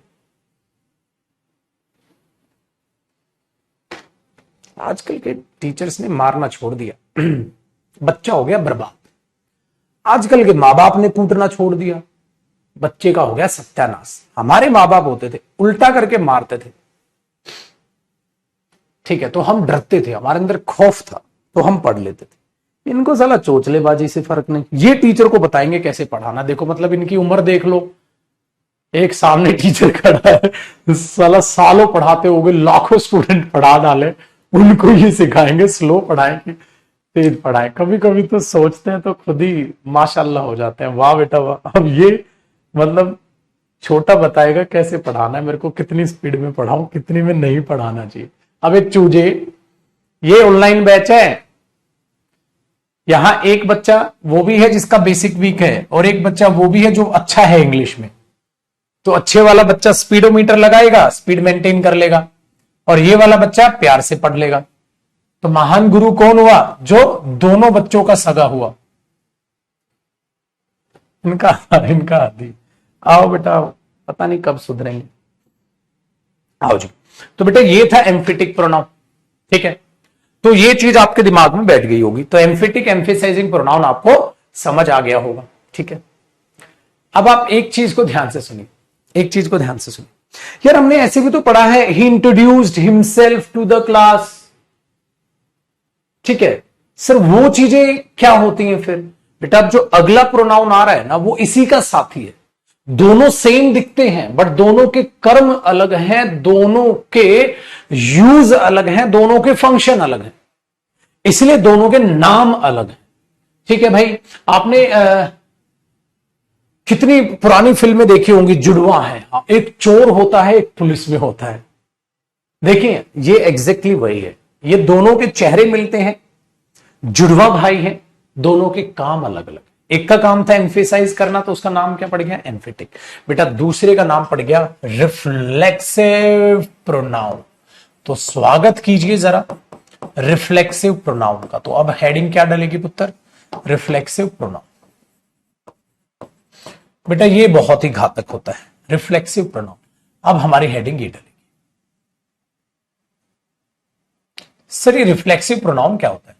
आजकल के टीचर्स ने मारना छोड़ दिया। बच्चा हो गया बर्बाद। आजकल के माँ बाप ने कूटना छोड़ दिया, बच्चे का हो गया सत्यानाश। हमारे माँ बाप होते थे उल्टा करके मारते थे, ठीक है, तो हम डरते थे, हमारे अंदर खौफ था, तो हम पढ़ लेते थे। इनको साला चोचलेबाजी से फर्क नहीं। ये टीचर को बताएंगे कैसे पढ़ाना, देखो मतलब इनकी उम्र देख लो। एक सामने टीचर खड़ा है, साला सालों पढ़ाते हो गए, लाखों स्टूडेंट पढ़ा डाले, उनको ये सिखाएंगे स्लो पढ़ाएंगे तेज पढ़ाए। कभी कभी तो सोचते हैं तो खुद ही माशाल्लाह हो जाते हैं, वाह बेटा वाह। अब ये मतलब छोटा बताएगा कैसे पढ़ाना है मेरे को, कितनी स्पीड में पढ़ाऊं, कितनी में नहीं पढ़ाना चाहिए। अब एक चूजे, ये ऑनलाइन बैच है, यहां एक बच्चा वो भी है जिसका बेसिक वीक है, और एक बच्चा वो भी है जो अच्छा है इंग्लिश में। तो अच्छे वाला बच्चा स्पीडोमीटर लगाएगा, स्पीड मेंटेन कर लेगा, और ये वाला बच्चा प्यार से पढ़ लेगा। तो महान गुरु कौन हुआ? जो दोनों बच्चों का सगा हुआ। इनका आदि। आओ बेटा आओ, पता नहीं कब सुधरेंगे। आओ जी। तो बेटा ये था एम्फिटिक प्रोनाउन, ठीक है। तो ये चीज आपके दिमाग में बैठ गई होगी। तो एम्फिटिक एम्फेसाइजिंग प्रोनाउन आपको समझ आ गया होगा, ठीक है। अब आप एक चीज को ध्यान से सुनिए, एक चीज को ध्यान से सुनिए। यार हमने ऐसे भी तो पढ़ा है, he introduced himself to the class, ठीक है सर। वो चीजें क्या होती हैं फिर? बेटा अब जो अगला प्रोनाउन आ रहा है ना, वो इसी का साथी है। दोनों सेम दिखते हैं बट दोनों के कर्म अलग हैं, दोनों के यूज अलग हैं, दोनों के फंक्शन अलग हैं, इसलिए दोनों के नाम अलग हैं, ठीक है भाई। आपने कितनी पुरानी फिल्में देखी होंगी, जुड़वा है, एक चोर होता है एक पुलिस में होता है। देखिए ये एग्जैक्टली वही है, ये दोनों के चेहरे मिलते हैं, जुड़वा भाई हैं, दोनों के काम अलग अलग। एक का काम था एम्फेसाइज करना, तो उसका नाम क्या पड़ गया? एम्फेटिक। बेटा दूसरे का नाम पड़ गया रिफ्लेक्सिव प्रोनाउन। तो स्वागत कीजिए जरा रिफ्लेक्सिव प्रोनाउन का। तो अब हेडिंग क्या डलेगी पुत्र? Reflexive pronoun. बेटा ये बहुत ही घातक होता है रिफ्लेक्सिव प्रोनाउन। अब हमारी हेडिंग ये डलेगी, सर ये रिफ्लेक्सिव प्रोनाउन क्या होता है?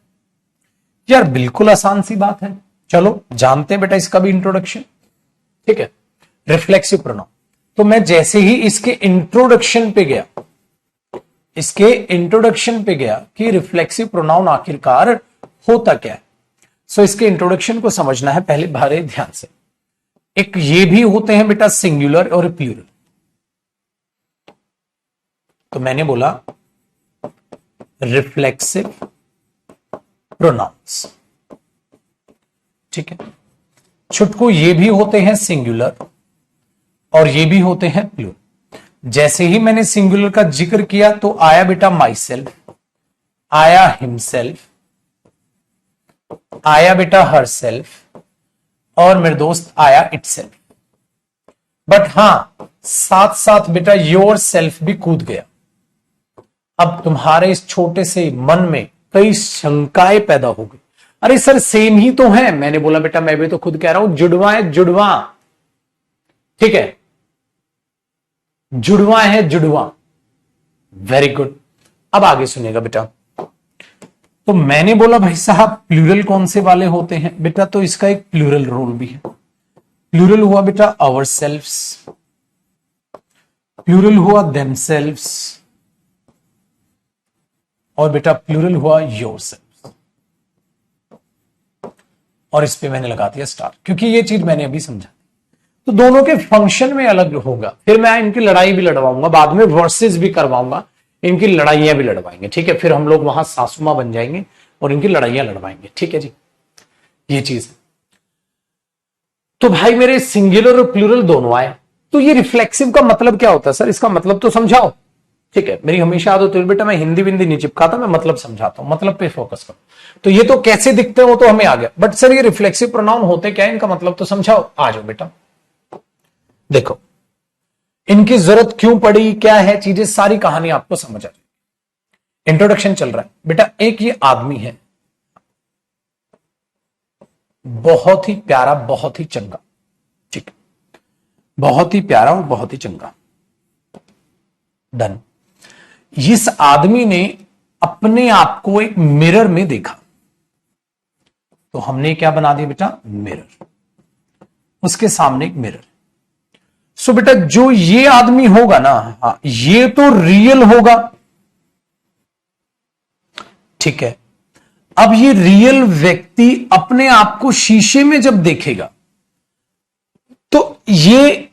यार बिल्कुल आसान सी बात है, चलो जानते हैं बेटा इसका भी इंट्रोडक्शन, ठीक है। रिफ्लेक्सिव प्रोनाउन, तो मैं जैसे ही इसके इंट्रोडक्शन पे गया, इसके इंट्रोडक्शन पे गया कि रिफ्लेक्सिव प्रोनाउन आखिरकार होता क्या है, सो इसके इंट्रोडक्शन को समझना है पहले भारे ध्यान से। एक ये भी होते हैं बेटा सिंगुलर और प्लूरल। तो मैंने बोला रिफ्लेक्सिव प्रोनाउंस, ठीक है। छुटकू ये भी होते हैं सिंगुलर और ये भी होते हैं प्लूरल। जैसे ही मैंने सिंगुलर का जिक्र किया तो आया बेटा माई सेल्फ, आया हिमसेल्फ, आया बेटा हर सेल्फ, और मेरे दोस्त आया इट सेल्फ। बट हां साथ साथ बेटा योर सेल्फ भी कूद गया। अब तुम्हारे इस छोटे से मन में कई शंकाएं पैदा हो गई। अरे सर सेम ही तो है। मैंने बोला बेटा मैं भी तो खुद कह रहा हूं जुड़वा है जुड़वा। ठीक है, जुड़वा है जुड़वा। Very good. अब आगे सुनिएगा बेटा। तो मैंने बोला भाई साहब प्लूरल कौन से वाले होते हैं बेटा, तो इसका एक प्लूरल रोल भी है। प्लूरल हुआ बेटा आवर सेल्व्स, प्लूरल हुआ देमसेल्व्स, और बेटा प्लूरल हुआ योरसेल्व्स। और इस पे मैंने लगा दिया स्टार, क्योंकि ये चीज मैंने अभी समझा। तो दोनों के फंक्शन में अलग होगा। फिर मैं इनकी लड़ाई भी लड़वाऊंगा, बाद में वर्सेस भी करवाऊंगा, इनकी लड़ाइयां भी लड़वाएंगे। ठीक है, फिर हम लोग वहां सासुमा बन जाएंगे और इनकी लड़ाइयां लड़वाएंगे। ठीक है जी, ये चीज है। तो भाई मेरे सिंगुलर और प्लूरल दोनों आए। तो ये रिफ्लेक्सिव का मतलब क्या होता है सर, इसका मतलब तो समझाओ। ठीक है, मेरी हमेशा आदत है बेटा मैं हिंदी विंदी नहीं चिपकाता, मैं मतलब समझाता हूं, मतलब पे फोकस करो। तो ये तो कैसे दिखते हैं वो तो हमें आ गया, बट सर ये रिफ्लेक्सिव प्रोनाउन होते क्या है, इनका मतलब तो समझाओ। आ जाओ बेटा, देखो इनकी जरूरत क्यों पड़ी, क्या है चीजें, सारी कहानी आपको समझ आ जाए। इंट्रोडक्शन चल रहा है बेटा। एक ये आदमी है, बहुत ही प्यारा, बहुत ही चंगा। ठीक, बहुत ही प्यारा और बहुत ही चंगा। डन। इस आदमी ने अपने आप को एक मिरर में देखा, तो हमने क्या बना दिया बेटा, मिरर। उसके सामने एक मिरर। सो बेटा जो ये आदमी होगा ना, हाँ ये तो रियल होगा। ठीक है, अब ये रियल व्यक्ति अपने आप को शीशे में जब देखेगा तो ये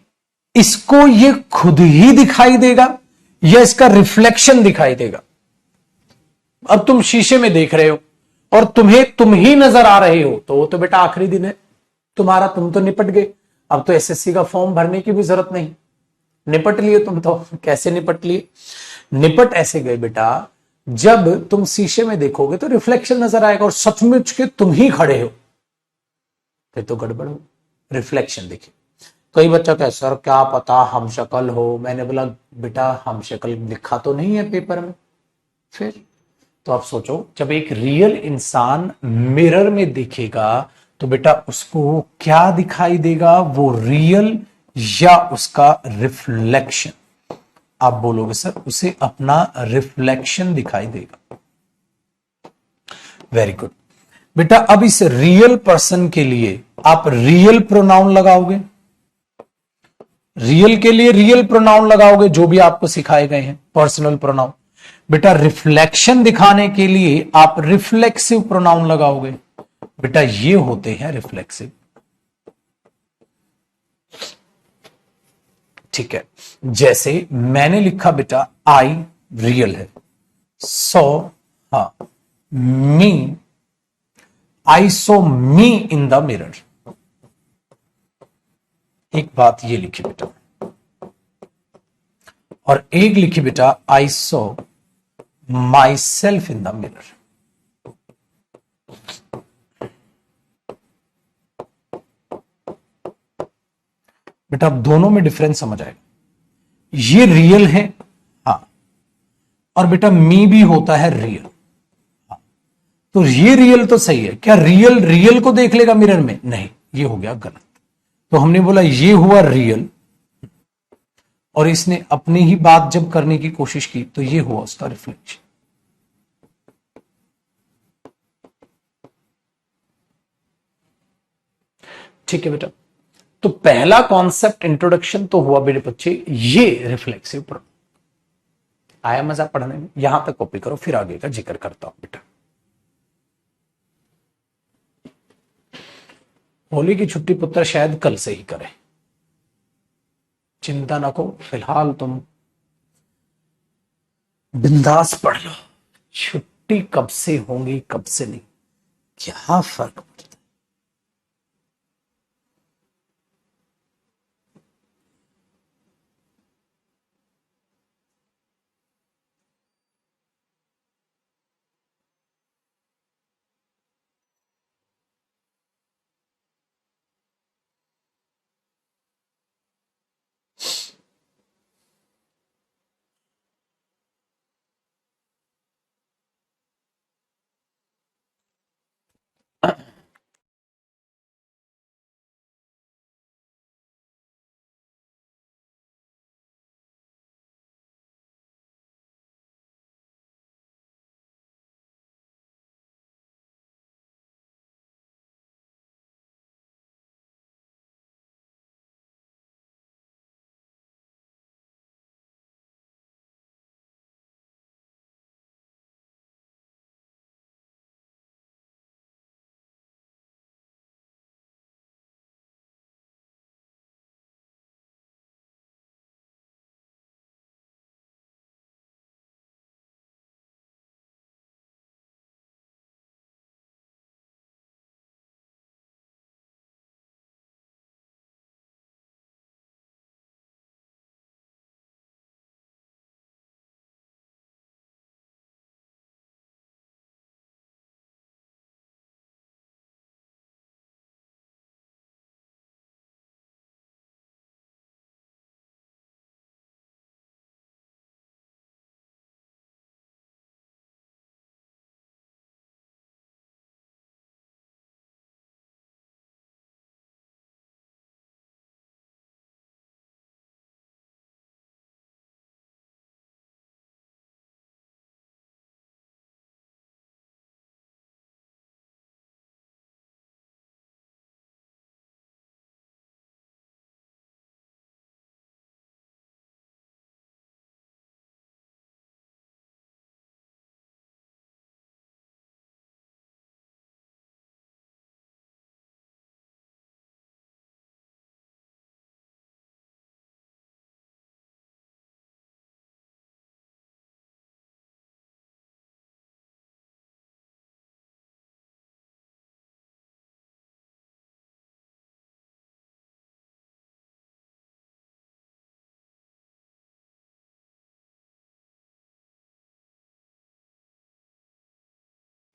खुद ही दिखाई देगा या इसका रिफ्लेक्शन दिखाई देगा। अब तुम शीशे में देख रहे हो और तुम्हें तुम ही नजर आ रहे हो, तो वो तो बेटा आखिरी दिन है तुम्हारा, तुम तो निपट गए। अब तो एसएससी का फॉर्म भरने की भी जरूरत नहीं, निपट लिए तुम तो। कैसे निपट लिए, निपट ऐसे गए बेटा, जब तुम शीशे में देखोगे तो रिफ्लेक्शन नजर आएगा और सचमुच के तुम ही खड़े हो, फिर तो गड़बड़ हो। रिफ्लेक्शन देखिए, कई बच्चा कहे सर क्या पता हम शक्ल हो। मैंने बोला बेटा हम शक्ल लिखा तो नहीं है पेपर में। फिर तो आप सोचो, जब एक रियल इंसान मिरर में दिखेगा तो बेटा उसको क्या दिखाई देगा, वो रियल या उसका रिफ्लेक्शन। आप बोलोगे सर उसे अपना रिफ्लेक्शन दिखाई देगा। वेरी गुड बेटा। अब इस रियल पर्सन के लिए आप रियल प्रोनाउन लगाओगे, रियल के लिए रियल प्रोनाउन लगाओगे जो भी आपको सिखाए गए हैं पर्सनल प्रोनाउन। बेटा रिफ्लेक्शन दिखाने के लिए आप रिफ्लेक्सिव प्रोनाउन लगाओगे। बेटा ये होते हैं रिफ्लेक्सिव। ठीक है, जैसे मैंने लिखा बेटा आई रियल है, सो हाँ मी, आई सो मी इन द मिरर। एक बात ये लिखी बेटा, और एक लिखी बेटा I saw myself in the mirror. बेटा अब दोनों में डिफरेंस समझ आएगा। ये रियल है, हाँ, और बेटा मी भी होता है रियल। हाँ, तो ये रियल तो सही है, क्या रियल रियल को देख लेगा मिरर में, नहीं, ये हो गया गलत। तो हमने बोला ये हुआ रियल, और इसने अपनी ही बात जब करने की कोशिश की तो ये हुआ उसका रिफ्लेक्शन। ठीक है बेटा, तो पहला कॉन्सेप्ट इंट्रोडक्शन तो हुआ मेरे बच्चे ये रिफ्लेक्सिव प्रोनाउन। आया मजा पढ़ने में, यहां तक कॉपी करो फिर आगे का जिक्र करता हूं बेटा। होली की छुट्टी पुत्र शायद कल से ही करें, चिंता ना करो, फिलहाल तुम बिंदास पढ़ लो। छुट्टी कब से होंगी कब से नहीं, क्या फर्क।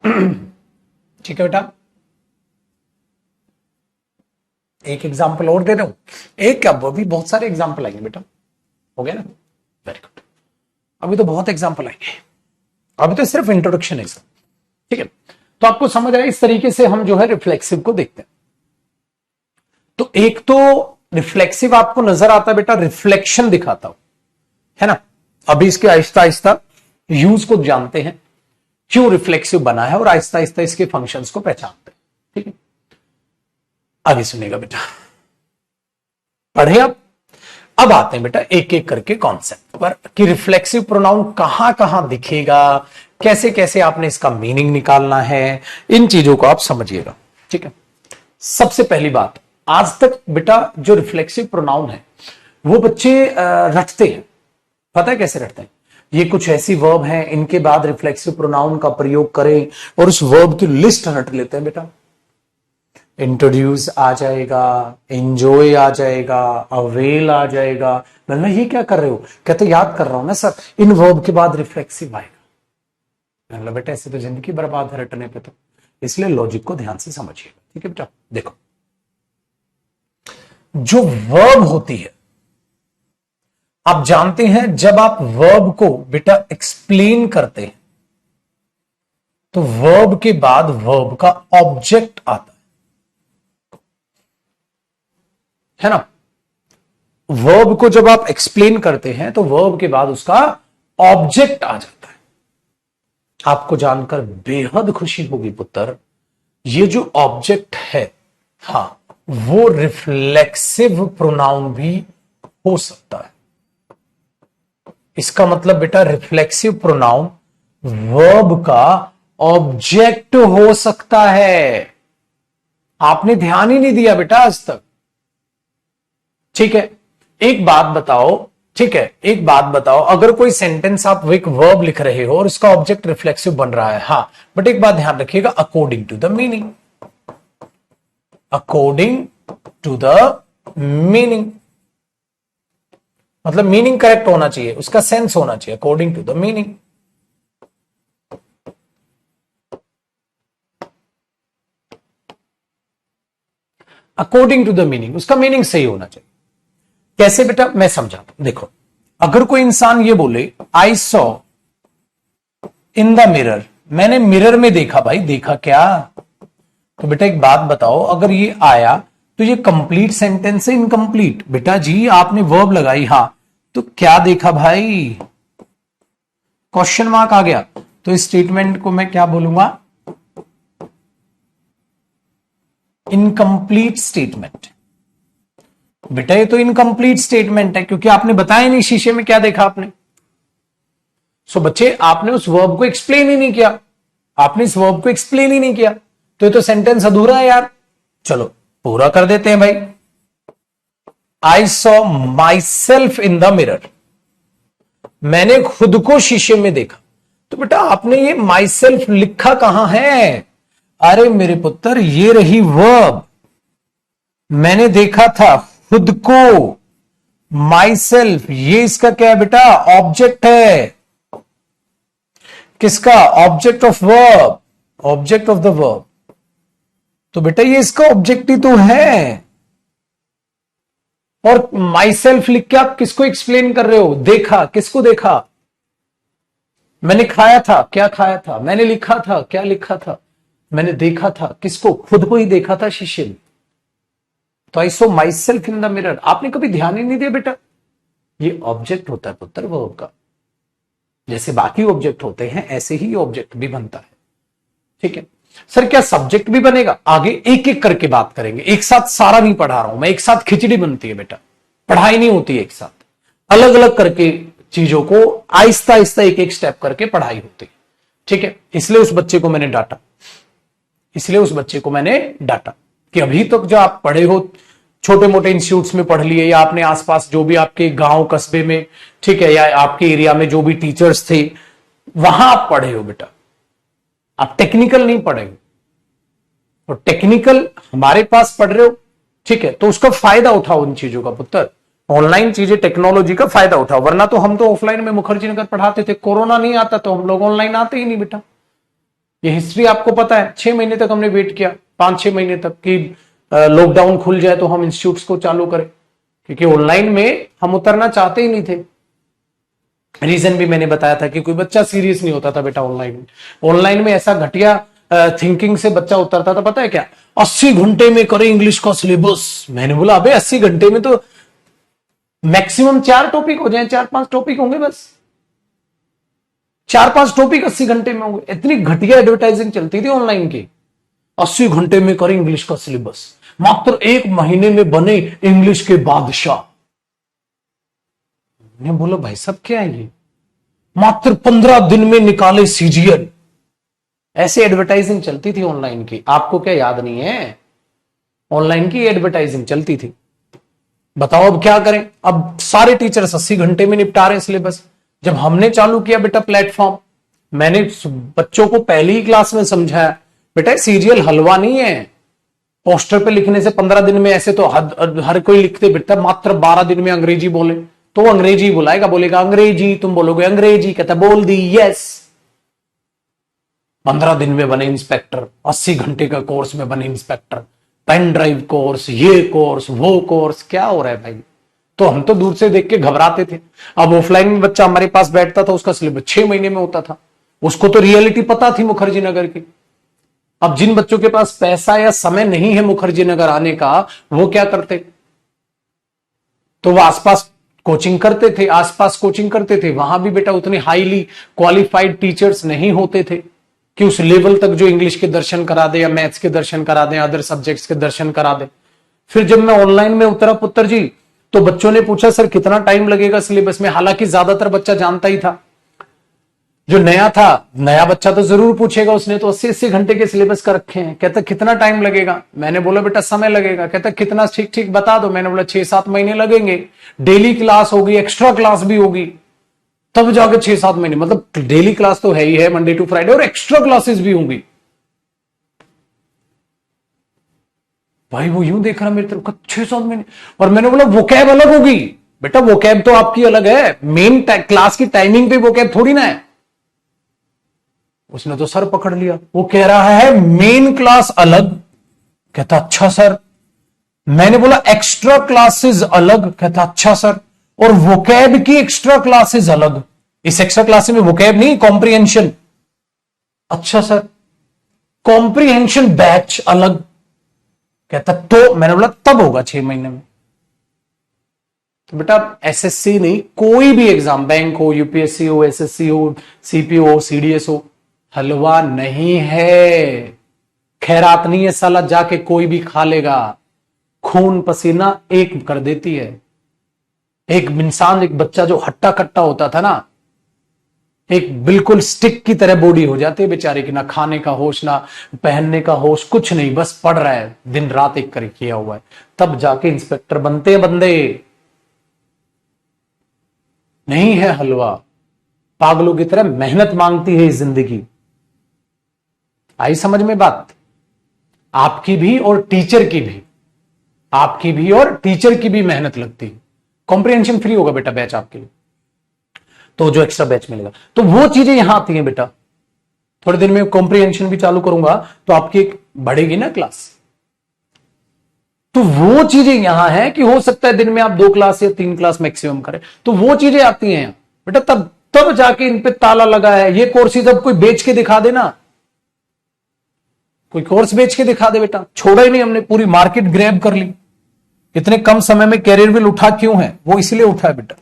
ठीक है बेटा, एक एग्जाम्पल और दे रहा हूं, एक क्या वो भी बहुत सारे एग्जाम्पल आएंगे बेटा, हो गया ना, वेरी गुड। अभी तो बहुत एग्जाम्पल आएंगे, अभी तो सिर्फ इंट्रोडक्शन है इसका, ठीक है। तो आपको समझ आया, इस तरीके से हम जो है रिफ्लेक्सिव को देखते हैं। तो एक तो रिफ्लेक्सिव आपको नजर आता है बेटा, रिफ्लेक्शन दिखाता हूं, है ना। अभी इसके आहिस्ता आहिस्ता यूज को जानते हैं, क्यों रिफ्लेक्सिव बना है, और आहिस्ता आहिस्ता इसके फंक्शंस को पहचानते हैं, ठीक है। आगे सुनेगा बेटा, पढ़े अब आते हैं बेटा एक एक करके कॉन्सेप्ट पर कि रिफ्लेक्सिव प्रोनाउन कहां कहां दिखेगा, कैसे कैसे आपने इसका मीनिंग निकालना है, इन चीजों को आप समझिएगा, ठीक है। सबसे पहली बात, आज तक बेटा जो रिफ्लेक्सिव प्रोनाउन है वो बच्चे रटते हैं, पता है कैसे रटते हैं, ये कुछ ऐसी वर्ब हैं, इनके बाद रिफ्लेक्सिव प्रोनाउन का प्रयोग करें और उस वर्ब की लिस्ट रट लेते हैं बेटा। इंट्रोड्यूस आ जाएगा, एंजॉय आ जाएगा, अवेल आ जाएगा, मतलब ये क्या कर रहे हो, कहते याद कर रहा हूं ना सर, इन वर्ब के बाद रिफ्लेक्सिव आएगा। मतलब बेटा ऐसे तो जिंदगी बर्बाद है रटने पे, तो इसलिए लॉजिक को ध्यान से समझिएगा, ठीक है बेटा। देखो, जो वर्ब होती है, आप जानते हैं जब आप वर्ब को बेटा एक्सप्लेन करते हैं तो वर्ब के बाद वर्ब का ऑब्जेक्ट आता है ना। वर्ब को जब आप एक्सप्लेन करते हैं तो वर्ब के बाद उसका ऑब्जेक्ट आ जाता है। आपको जानकर बेहद खुशी होगी पुत्र, ये जो ऑब्जेक्ट है, हां, वो रिफ्लेक्सिव प्रोनाउन भी हो सकता है। इसका मतलब बेटा रिफ्लेक्सिव प्रोनाउन वर्ब का ऑब्जेक्ट हो सकता है। आपने ध्यान ही नहीं दिया बेटा आज तक, ठीक है। एक बात बताओ, ठीक है, एक बात बताओ, अगर कोई सेंटेंस आप एक वर्ब लिख रहे हो और उसका ऑब्जेक्ट रिफ्लेक्सिव बन रहा है, हां, बट एक बात ध्यान रखिएगा, according to the meaning, according to the meaning, मतलब मीनिंग करेक्ट होना चाहिए, उसका सेंस होना चाहिए, according to the meaning. According to the meaning, उसका मीनिंग सही होना चाहिए। कैसे बेटा, मैं समझाता हूं। देखो, अगर कोई इंसान ये बोले I saw in the mirror, मैंने मिरर में देखा, भाई देखा क्या, तो बेटा एक बात बताओ, अगर ये आया तो ये कंप्लीट सेंटेंस है इनकंप्लीट, बेटा जी आपने वर्ब लगाई, हां, तो क्या देखा भाई, क्वेश्चन मार्क आ गया, तो इस स्टेटमेंट को मैं क्या बोलूंगा, इनकंप्लीट स्टेटमेंट। बेटा ये तो इनकंप्लीट स्टेटमेंट है, क्योंकि आपने बताया नहीं शीशे में क्या देखा आपने। सो बच्चे, आपने उस वर्ब को एक्सप्लेन ही नहीं किया, आपने इस वर्ब को एक्सप्लेन ही नहीं किया, तो ये तो सेंटेंस अधूरा है यार। चलो पूरा कर देते हैं भाई। I saw my self in the mirror, मैंने खुद को शीशे में देखा, तो बेटा आपने ये माई सेल्फ लिखा कहां है, अरे मेरे पुत्र ये रही वर्ब, मैंने देखा था खुद को, माई सेल्फ, ये इसका क्या है बेटा, ऑब्जेक्ट है, किसका, object of verb, object of the verb, तो बेटा ये इसका ऑब्जेक्ट ही तो है। और माई सेल्फ लिख के आप किसको एक्सप्लेन कर रहे हो, देखा, किसको देखा, मैंने खाया था, क्या खाया था, मैंने लिखा था, क्या लिखा था, मैंने देखा था, किसको, खुद को ही देखा था शीशे में। तो I saw myself in the mirror, आपने कभी ध्यान ही नहीं दिया बेटा, ये ऑब्जेक्ट होता है पुत्र वर्ब का, जैसे बाकी ऑब्जेक्ट होते हैं ऐसे ही ऑब्जेक्ट भी बनता है, ठीक है। सर क्या सब्जेक्ट भी बनेगा, आगे एक एक करके बात करेंगे, एक साथ सारा नहीं पढ़ा रहा हूं मैं, एक साथ खिचड़ी बनती है बेटा, पढ़ाई नहीं होती एक साथ, अलग अलग करके चीजों को आहिस्ता आहिस्ता एक एक स्टेप करके पढ़ाई होती है, ठीक है। इसलिए उस बच्चे को मैंने डांटा, इसलिए उस बच्चे को मैंने डांटा कि अभी तक जो आप पढ़े हो छोटे मोटे इंस्टीट्यूट्स में पढ़ लिए, या आपने आसपास जो भी आपके गांव कस्बे में, ठीक है, या आपके एरिया में जो भी टीचर्स थे वहां आप पढ़े हो बेटा, आप टेक्निकल नहीं पढ़े हो, और टेक्निकल हमारे पास पढ़ रहे हो, ठीक है, तो उसका फायदा उठाओ उन चीजों का पुत्र, ऑनलाइन चीजें, टेक्नोलॉजी का फायदा उठाओ, वरना तो हम तो ऑफलाइन में मुखर्जी नगर पढ़ाते थे, कोरोना नहीं आता तो हम लोग ऑनलाइन आते ही नहीं बेटा, ये हिस्ट्री आपको पता है, 6 महीने तक हमने वेट किया, 5-6 महीने तक कि लॉकडाउन खुल जाए तो हम इंस्टीट्यूट्स को चालू करें, क्योंकि ऑनलाइन में हम उतरना चाहते ही नहीं थे। रीजन भी मैंने बताया था कि कोई बच्चा सीरियस नहीं होता था बेटा ऑनलाइन में। ऑनलाइन में ऐसा घटिया थिंकिंग से बच्चा उतरता था, पता है क्या, 80 घंटे में करे इंग्लिश का सिलेबस। मैंने बोला अबे 80 घंटे में तो मैक्सिमम 4 टॉपिक हो जाए, 4-5 टॉपिक होंगे बस, 4-5 टॉपिक 80 घंटे में होंगे। इतनी घटिया एडवर्टाइजिंग चलती थी ऑनलाइन की। 80 घंटे में करे इंग्लिश का सिलेबस, मात्र 1 महीने में बने इंग्लिश के बादशाह। मैं बोला भाई साहब क्या है ये, मात्र 15 दिन में निकाले सीजीएल। ऐसे एडवर्टाइजिंग चलती थी ऑनलाइन की। आपको क्या याद नहीं है, ऑनलाइन की एडवर्टाइजिंग चलती थी। बताओ अब क्या करें। अब सारे टीचर्स 80 घंटे में निपटा रहे हैं सिलेबस। जब हमने चालू किया बेटा प्लेटफॉर्म, मैंने बच्चों को पहली ही क्लास में समझाया, बेटा सीरियल हलवा नहीं है, पोस्टर पे लिखने से 15 दिन में ऐसे तो हर कोई लिखते बेटा, मात्र 12 दिन में अंग्रेजी बोले तो अंग्रेजी बुलाएगा, बोलेगा अंग्रेजी, तुम बोलोगे अंग्रेजी, कहता बोल दी यस। 15 दिन में बने इंस्पेक्टर, 80 घंटे का कोर्स में बने इंस्पेक्टर, पेन ड्राइव कोर्स, ये कोर्स वो कोर्स, क्या हो रहा है भाई। तो हम तो दूर से देख के घबराते थे। अब ऑफलाइन में बच्चा हमारे पास बैठता था, उसका सिलेबस 6 महीने में होता था। उसको तो रियलिटी पता थी मुखर्जी नगर की। अब जिन बच्चों के पास पैसा या समय नहीं है मुखर्जी नगर आने का, वो क्या करते, तो वो आसपास कोचिंग करते थे, आसपास कोचिंग करते थे। वहां भी बेटा उतने हाईली क्वालिफाइड टीचर्स नहीं होते थे कि उस लेवल तक जो इंग्लिश के दर्शन करा दे या मैथ्स के दर्शन करा दे, अदर सब्जेक्ट्स के दर्शन करा दे। फिर जब मैं ऑनलाइन में उतरा पुत्र जी, तो बच्चों ने पूछा सर कितना टाइम लगेगा सिलेबस में। हालांकि ज्यादातर बच्चा जानता ही था, जो नया था, नया बच्चा तो जरूर पूछेगा, उसने तो 80-80 घंटे के सिलेबस का रखे हैं। कहता कितना टाइम लगेगा, मैंने बोला बेटा समय लगेगा। कहता कितना, ठीक ठीक बता दो। मैंने बोला 6-7 महीने लगेंगे, डेली क्लास होगी, एक्स्ट्रा क्लास भी होगी, तब जाकर 6-7 महीने। मतलब डेली क्लास तो है ही है, मंडे टू फ्राइडे, और एक्स्ट्रा क्लासेस भी होंगी। भाई वो यूं देख रहा मेरी तरफ, 6-7 महीने। और मैंने बोला वोकैब अलग होगी बेटा, वोकैब तो आपकी अलग है, मेन क्लास की टाइमिंग पे वोकैब थोड़ी ना है। उसने तो सर पकड़ लिया, वो कह रहा है मेन क्लास अलग। कहता अच्छा सर। मैंने बोला एक्स्ट्रा क्लासेस अलग। कहता अच्छा सर। और वोकैब की एक्स्ट्रा क्लासेस अलग। इस एक्स्ट्रा क्लासेस में वोकैब नहीं, कॉम्प्रिहेंशन। अच्छा सर। कॉम्प्रिहेंशन बैच अलग। कहता तो मैंने बोला तब होगा 6 महीने में। तो बेटा एसएससी नहीं, कोई भी एग्जाम, बैंक हो, यूपीएससी हो, एसएससी हो, सीपीओ हो, सीडीएस हो, हलवा नहीं है, खैरात नहीं है साला जाके कोई भी खा लेगा। खून पसीना एक कर देती है। एक इंसान, एक बच्चा जो हट्टा कट्टा होता था ना, एक बिल्कुल स्टिक की तरह बॉडी हो जाती है बेचारे की, ना खाने का होश, ना पहनने का होश, कुछ नहीं, बस पढ़ रहा है दिन रात एक कर किया हुआ है, तब जाके इंस्पेक्टर बनते हैं बंदे। नहीं है हलवा, पागलों की तरह मेहनत मांगती है जिंदगी। आई समझ में बात? आपकी भी और टीचर की भी, आपकी भी और टीचर की भी मेहनत लगती है। कॉम्प्रिहेंशन फ्री होगा बेटा बैच आपके लिए, तो जो एक्स्ट्रा बैच मिलेगा, तो वो चीजें यहां आती हैं बेटा। थोड़े दिन में कॉम्प्रिहेंशन भी चालू करूंगा तो आपकी एक बढ़ेगी ना क्लास। तो वो चीजें यहां है कि हो सकता है दिन में आप 2 क्लास या 3 क्लास मैक्सिमम करें, तो वो चीजें आती हैं बेटा। तब तब जाके इन पे ताला लगा है। ये कोर्सेज अब कोई बेच के दिखा देना, कोई कोर्स बेच के दिखा दे बेटा। छोड़ा ही नहीं हमने, पूरी मार्केट ग्रैब कर ली। इतने कम समय में कैरियर बिल उठा क्यों है? वो इसलिए उठा है बेटा।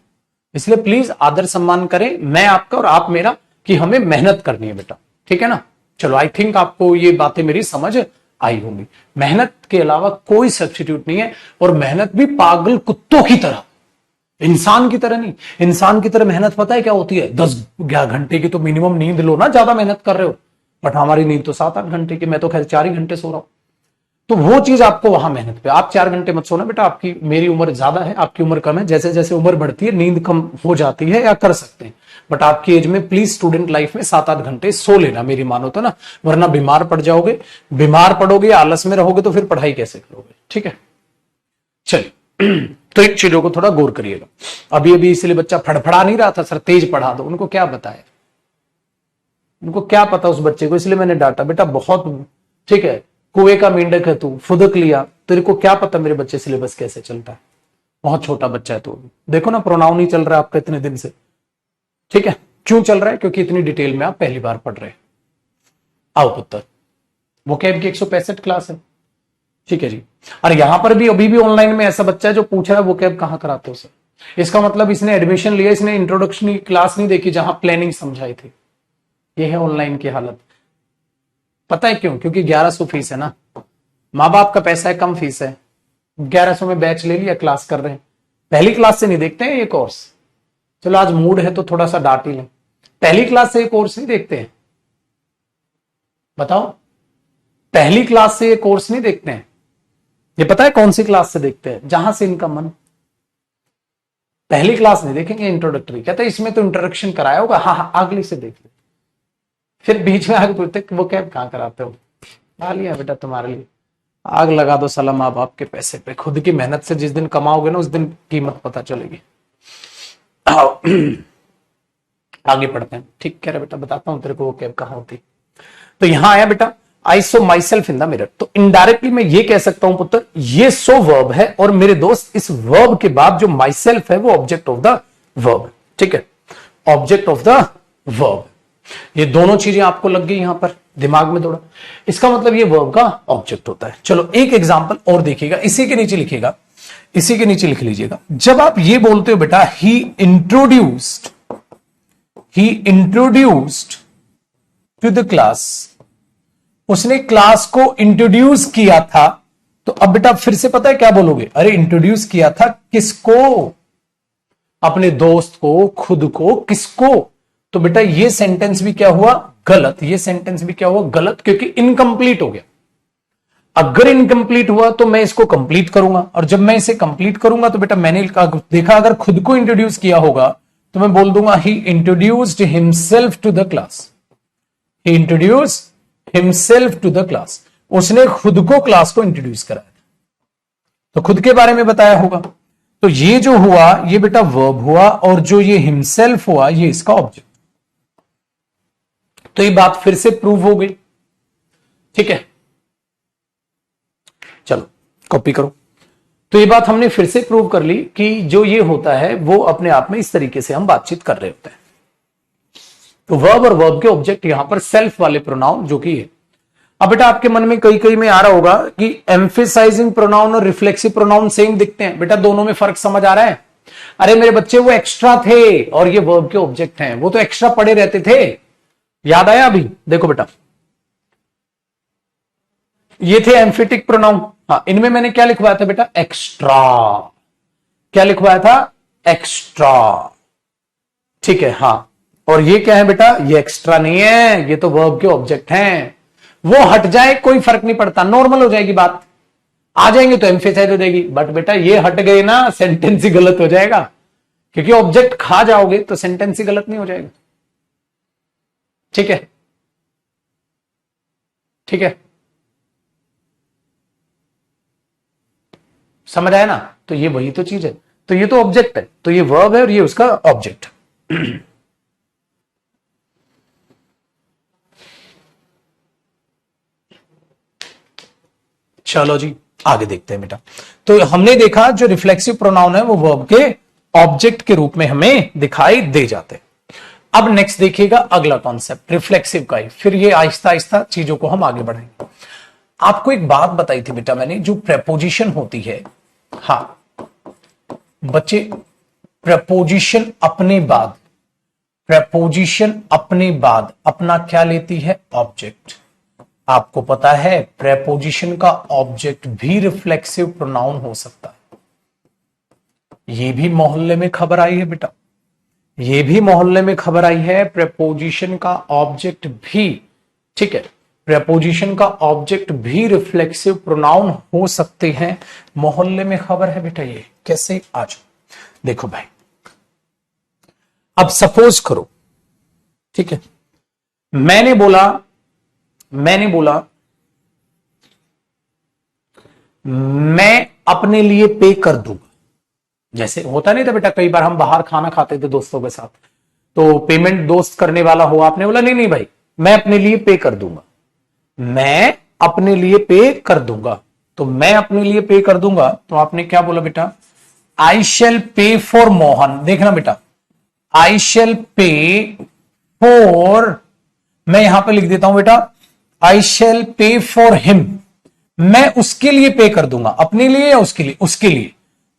इसलिए प्लीज आदर सम्मान करें, मैं आपका और आप मेरा, कि हमें मेहनत करनी है बेटा, ठीक है ना। चलो आई थिंक आपको ये बातें मेरी समझ आई होंगी। मेहनत के अलावा कोई सब्स्टिट्यूट नहीं है, और मेहनत भी पागल कुत्तों की तरह, इंसान की तरह नहीं। इंसान की तरह मेहनत पता है क्या होती है? 10-11 घंटे की तो मिनिमम नींद लो ना, ज्यादा मेहनत कर रहे हो। बट हमारी नींद तो 7-8 घंटे की, मैं तो खैर 4 ही घंटे सो रहा हूं। तो वो चीज आपको वहां मेहनत पे, आप 4 घंटे मत सोना बेटा। आपकी, मेरी उम्र ज्यादा है, आपकी उम्र कम है। जैसे जैसे उम्र बढ़ती है नींद कम हो जाती है, या कर सकते हैं। बट आपकी एज में प्लीज स्टूडेंट लाइफ में 7-8 घंटे सो लेना, मेरी मानो तो ना, वरना बीमार पड़ जाओगे। बीमार पड़ोगे, आलस में रहोगे, तो फिर पढ़ाई कैसे करोगे? ठीक है, चलिए। तो इन चीजों को थोड़ा गौर करिएगा। अभी अभी इसलिए बच्चा फड़फड़ा नहीं रहा था सर तेज पढ़ा दो, उनको क्या बताया? उनको क्या पता उस बच्चे को, इसलिए मैंने डांटा, बेटा बहुत ठीक है, कुएं का मेंढक है तू, फुदक लिया, तेरे को क्या पता मेरे बच्चे सिलेबस कैसे चलता है, बहुत छोटा बच्चा है तू। देखो ना प्रोनाउन नहीं चल रहा है आपका इतने दिन से, ठीक है, क्यों चल रहा है, क्योंकि इतनी डिटेल में आप पहली बार पढ़ रहे हैं। आओ पुत्र, वोकैब की 165 क्लास है, ठीक है जी। और यहां पर भी अभी भी ऑनलाइन में ऐसा बच्चा है जो पूछ रहा है वोकैब कहां कराते हो सर, इसका मतलब इसने एडमिशन लिया, इसने इंट्रोडक्शन की क्लास नहीं देखी जहां प्लानिंग समझाई थी। ये है ऑनलाइन की हालत। पता है क्यों? क्योंकि 1100 फीस है ना, माँ बाप का पैसा है, कम फीस है, 1100 में बैच ले लिया, क्लास कर रहे हैं। पहली क्लास से नहीं देखते हैं ये कोर्स, चलो आज मूड है तो थोड़ा सा डांट ही लें, पहली क्लास से ये कोर्स नहीं देखते हैं, बताओ, पहली क्लास से ये कोर्स नहीं देखते हैं। ये पता है कौन सी क्लास से देखते हैं? जहां से इनका मन, पहली क्लास नहीं देखेंगे इंट्रोडक्टरी, कहते हैं इसमें तो इंट्रोडक्शन कराया होगा, हाँ हाँ अगली से देख ले, फिर बीच में आगे पूछते वो कैब कहां कराते हो, आ लिया बेटा तुम्हारे लिए, आग लगा दो साला माँ बाप के पैसे पे, खुद की मेहनत से जिस दिन कमाओगे ना उस दिन कीमत पता चलेगी। आगे पढ़ते हैं, ठीक कह रहे बेटा, बताता हूं तेरे को वो कैब कहां होती। तो यहां आया बेटा I saw myself in the mirror, तो इनडायरेक्टली मैं ये कह सकता हूं पुत्र ये सो वर्ब है, और मेरे दोस्त इस वर्ब के बाद जो माई सेल्फ है वो ऑब्जेक्ट ऑफ द वर्ब, ठीक है, ऑब्जेक्ट ऑफ द वर्ब। ये दोनों चीजें आपको लग गई यहां पर, दिमाग में दौड़ा, इसका मतलब ये वर्ब का ऑब्जेक्ट होता है। चलो एक एग्जांपल और देखिएगा, इसी के नीचे लिखिएगा, इसी के नीचे लिख लीजिएगा, जब आप ये बोलते हो बेटा ही इंट्रोड्यूस्ड टू द क्लास, उसने क्लास को इंट्रोड्यूस किया था, तो अब बेटा फिर से पता है क्या बोलोगे, अरे इंट्रोड्यूस किया था किसको, अपने दोस्त को, खुद को, किसको, तो बेटा ये सेंटेंस भी क्या हुआ गलत, ये सेंटेंस भी क्या हुआ गलत, क्योंकि इनकंप्लीट हो गया। अगर इनकंप्लीट हुआ तो मैं इसको कंप्लीट करूंगा, और जब मैं इसे कंप्लीट करूंगा तो बेटा मैंने देखा अगर खुद को इंट्रोड्यूस किया होगा तो मैं बोल दूंगा he introduced himself to the class, he introduced himself to the class, उसने खुद को क्लास को इंट्रोड्यूस कराया, तो खुद के बारे में बताया होगा। तो ये जो हुआ ये बेटा वर्ब हुआ, और जो ये हिमसेल्फ हुआ ये इसका ऑब्जेक्ट। तो ये बात फिर से प्रूव हो गई, ठीक है, चलो कॉपी करो। तो ये बात हमने फिर से प्रूव कर ली कि जो ये होता है वो अपने आप में इस तरीके से हम बातचीत कर रहे होते हैं। तो वर्ब और वर्ब के ऑब्जेक्ट यहां पर सेल्फ वाले प्रोनाउन जो कि है। अब बेटा आपके मन में कई कई में आ रहा होगा कि एम्फेसाइजिंग प्रोनाउन और रिफ्लेक्सिव प्रोनाउन सेम दिखते हैं, बेटा दोनों में फर्क समझ आ रहा है? अरे मेरे बच्चे वो एक्स्ट्रा थे और ये वर्ब के ऑब्जेक्ट हैं, वो तो एक्स्ट्रा पड़े रहते थे, याद आया अभी? देखो बेटा ये थे एम्फेटिक प्रोनाउन, हाँ इनमें मैंने क्या लिखवाया था बेटा एक्स्ट्रा, क्या लिखवाया था एक्स्ट्रा, ठीक है, हाँ, और ये क्या है बेटा ये एक्स्ट्रा नहीं है, ये तो वर्ब के ऑब्जेक्ट हैं, वो हट जाए कोई फर्क नहीं पड़ता, नॉर्मल हो जाएगी बात, आ जाएंगे तो एम्फेसाइज हो जाएगी, बट बेटा ये हट गए ना सेंटेंस ही गलत हो जाएगा, क्योंकि ऑब्जेक्ट खा जाओगे तो सेंटेंस ही गलत नहीं हो जाएगा, ठीक है, ठीक है, समझ आया ना? तो ये वही तो चीज है, तो ये तो ऑब्जेक्ट है, तो ये वर्ब है और ये उसका ऑब्जेक्ट। चलो जी आगे देखते हैं बेटा। तो हमने देखा जो रिफ्लेक्सिव प्रोनाउन है वो वर्ब के ऑब्जेक्ट के रूप में हमें दिखाई दे जाते हैं। अब नेक्स्ट देखिएगा अगला कॉन्सेप्ट रिफ्लेक्सिव का ही, फिर ये आहिस्ता आहिस्ता चीजों को हम आगे बढ़ाएंगे। आपको एक बात बताई थी बेटा मैंने, जो प्रेपोजिशन होती है, हाँ बच्चे प्रेपोजिशन अपने बाद, प्रेपोजिशन अपने बाद अपना क्या लेती है ऑब्जेक्ट। आपको पता है प्रेपोजिशन का ऑब्जेक्ट भी रिफ्लेक्सिव प्रोनाउन हो सकता है, ये भी मोहल्ले में खबर आई है बेटा, ये भी मोहल्ले में खबर आई है, प्रेपोजिशन का ऑब्जेक्ट भी, ठीक है, प्रेपोजिशन का ऑब्जेक्ट भी रिफ्लेक्सिव प्रोनाउन हो सकते हैं, मोहल्ले में खबर है बेटा। ये कैसे? आज देखो भाई, अब सपोज करो, ठीक है, मैंने बोला मैं अपने लिए पे कर दूंगा, जैसे होता नहीं था बेटा, कई बार हम बाहर खाना खाते थे दोस्तों के साथ, तो पेमेंट दोस्त करने वाला हो, आपने बोला नहीं नहीं भाई मैं अपने लिए पे कर दूंगा, मैं अपने लिए पे कर दूंगा। तो मैं अपने लिए पे कर दूंगा, तो आपने क्या बोला बेटा, आई शेल पे फॉर मोहन। देखना बेटा, आई शेल पे फॉर, मैं यहां पे लिख देता हूं बेटा, आई शेल पे फॉर हिम। मैं उसके लिए पे कर दूंगा, अपने लिए या उसके लिए, उसके लिए।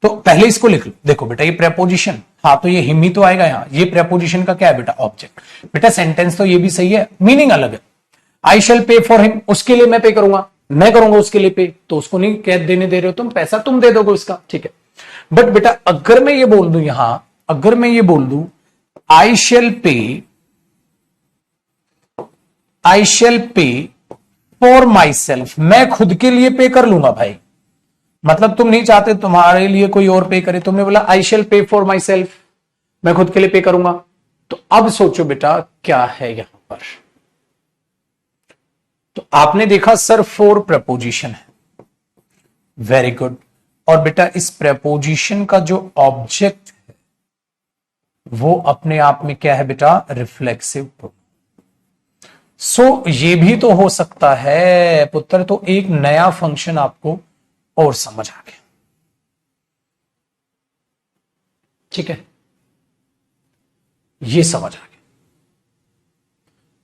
तो पहले इसको लिख लो, देखो बेटा ये प्रेपोजिशन, हाँ तो ये हिम ही तो आएगा यहां, ये प्रेपोजिशन का क्या है बेटा, ऑब्जेक्ट। बेटा सेंटेंस तो ये भी सही है, मीनिंग अलग है। आई शेल पे फॉर हिम, उसके लिए मैं पे करूंगा, मैं करूंगा उसके लिए पे, तो उसको नहीं कह देने दे रहे हो तुम, पैसा तुम दे दोगे उसका, ठीक है। बट बेटा अगर मैं ये बोल दूं यहां, अगर मैं ये बोल दूं आई शेल पे, आई शेल पे फॉर माई सेल्फ, मैं खुद के लिए पे कर लूंगा भाई, मतलब तुम नहीं चाहते तुम्हारे लिए कोई और पे करे, तुमने बोला आई शेल पे फॉर माई सेल्फ, मैं खुद के लिए पे करूंगा। तो अब सोचो बेटा क्या है यहां पर, तो आपने देखा सर फोर प्रपोजिशन है, वेरी गुड। और बेटा इस प्रपोजिशन का जो ऑब्जेक्ट है वो अपने आप में क्या है बेटा, रिफ्लेक्सिव प्रोनाउन। सो ये भी तो हो सकता है पुत्र, तो एक नया फंक्शन आपको और समझ आ गया, ठीक है, ये समझ आ गया,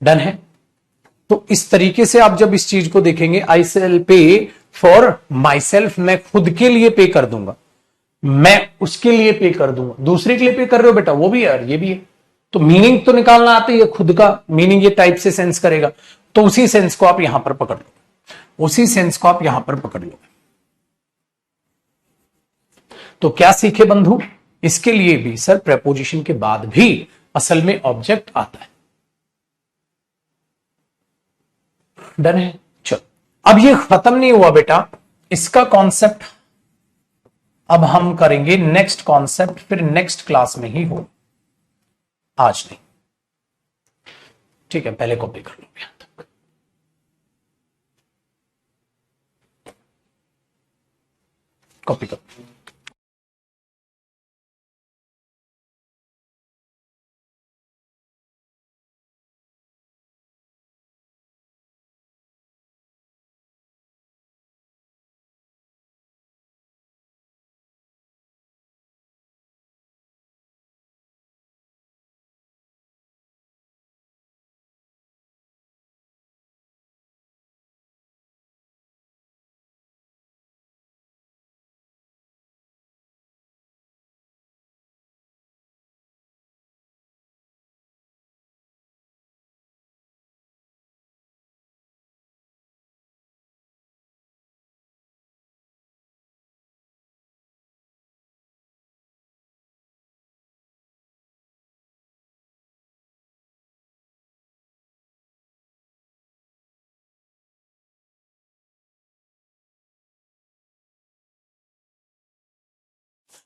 डन है। तो इस तरीके से आप जब इस चीज को देखेंगे, आई शेल पे फॉर माई सेल्फ, मैं खुद के लिए पे कर दूंगा, मैं उसके लिए पे कर दूंगा, दूसरे के लिए पे कर रहे हो बेटा, वो भी है और ये भी है। तो मीनिंग तो निकालना आती है, खुद का मीनिंग ये टाइप से सेंस करेगा, तो उसी सेंस को आप यहां पर पकड़ लो, उसी सेंस को आप यहां पर पकड़ लो। तो क्या सीखे बंधु, इसके लिए भी सर प्रेपोजिशन के बाद भी असल में ऑब्जेक्ट आता है, डन है। चलो अब ये खत्म नहीं हुआ बेटा, इसका कॉन्सेप्ट अब हम करेंगे नेक्स्ट कॉन्सेप्ट, फिर नेक्स्ट क्लास में ही हो, आज नहीं, ठीक है। पहले कॉपी कर लो यहां तक, कॉपी कर लो।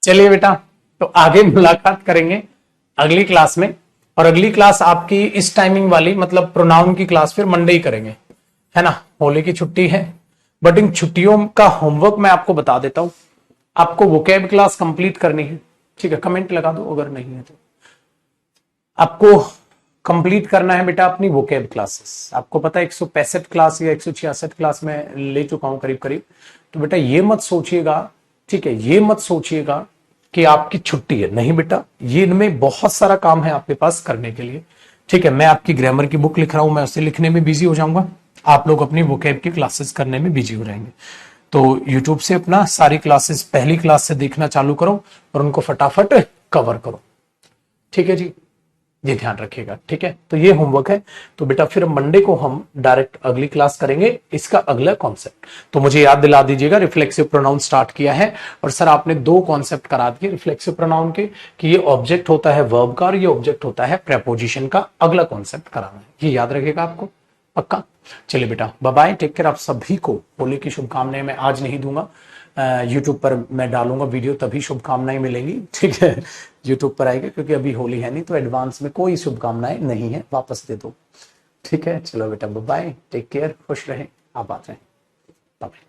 चलिए बेटा, तो आगे मुलाकात करेंगे अगली क्लास में, और अगली क्लास आपकी इस टाइमिंग वाली, मतलब प्रोनाउन की क्लास फिर मंडे ही करेंगे, है ना। होली की छुट्टी है, बट इन छुट्टियों का होमवर्क मैं आपको बता देता हूं, आपको वोकैब क्लास कंप्लीट करनी है, ठीक है, कमेंट लगा दो अगर नहीं है तो। आपको कंप्लीट करना है बेटा अपनी वोकैब क्लासेस, आपको पता है 165 क्लास या 166 क्लास में ले चुका हूं करीब करीब। तो बेटा ये मत सोचिएगा, ठीक है, ये मत सोचिएगा कि आपकी छुट्टी है, नहीं बेटा, ये इनमें बहुत सारा काम है आपके पास करने के लिए, ठीक है। मैं आपकी ग्रामर की बुक लिख रहा हूं, मैं उसे लिखने में बिजी हो जाऊंगा, आप लोग अपनी वोकैब की क्लासेस करने में बिजी हो रहेंगे। तो यूट्यूब से अपना सारी क्लासेस पहली क्लास से देखना चालू करो और उनको फटाफट कवर करो, ठीक है जी, ये ध्यान रखिएगा, ठीक है। तो ये होमवर्क है, तो बेटा फिर मंडे को हम डायरेक्ट अगली क्लास करेंगे इसका अगला कॉन्सेप्ट। तो मुझे याद दिला दीजिएगा, रिफ्लेक्सिव प्रोनाउन स्टार्ट किया है, और सर आपने दो कॉन्सेप्ट करा दिए रिफ्लेक्सिव प्रोनाउन के, कि ये ऑब्जेक्ट होता है वर्ब का और ये ऑब्जेक्ट होता है प्रेपोजिशन का, अगला कॉन्सेप्ट कराना है, ये याद रखिएगा आपको, पक्का। चलिए बेटा बाय बाय, टेक केयर। आप सभी को होली की शुभकामनाएं मैं आज नहीं दूंगा, यूट्यूब पर मैं डालूंगा वीडियो, तभी शुभकामनाएं मिलेंगी, ठीक है, यूट्यूब पर आएगा, क्योंकि अभी होली है नहीं, तो एडवांस में कोई शुभकामनाएं नहीं है, वापस दे दो, ठीक है। चलो बेटा बाय, टेक केयर, खुश रहें, आप बात रहें, बाय।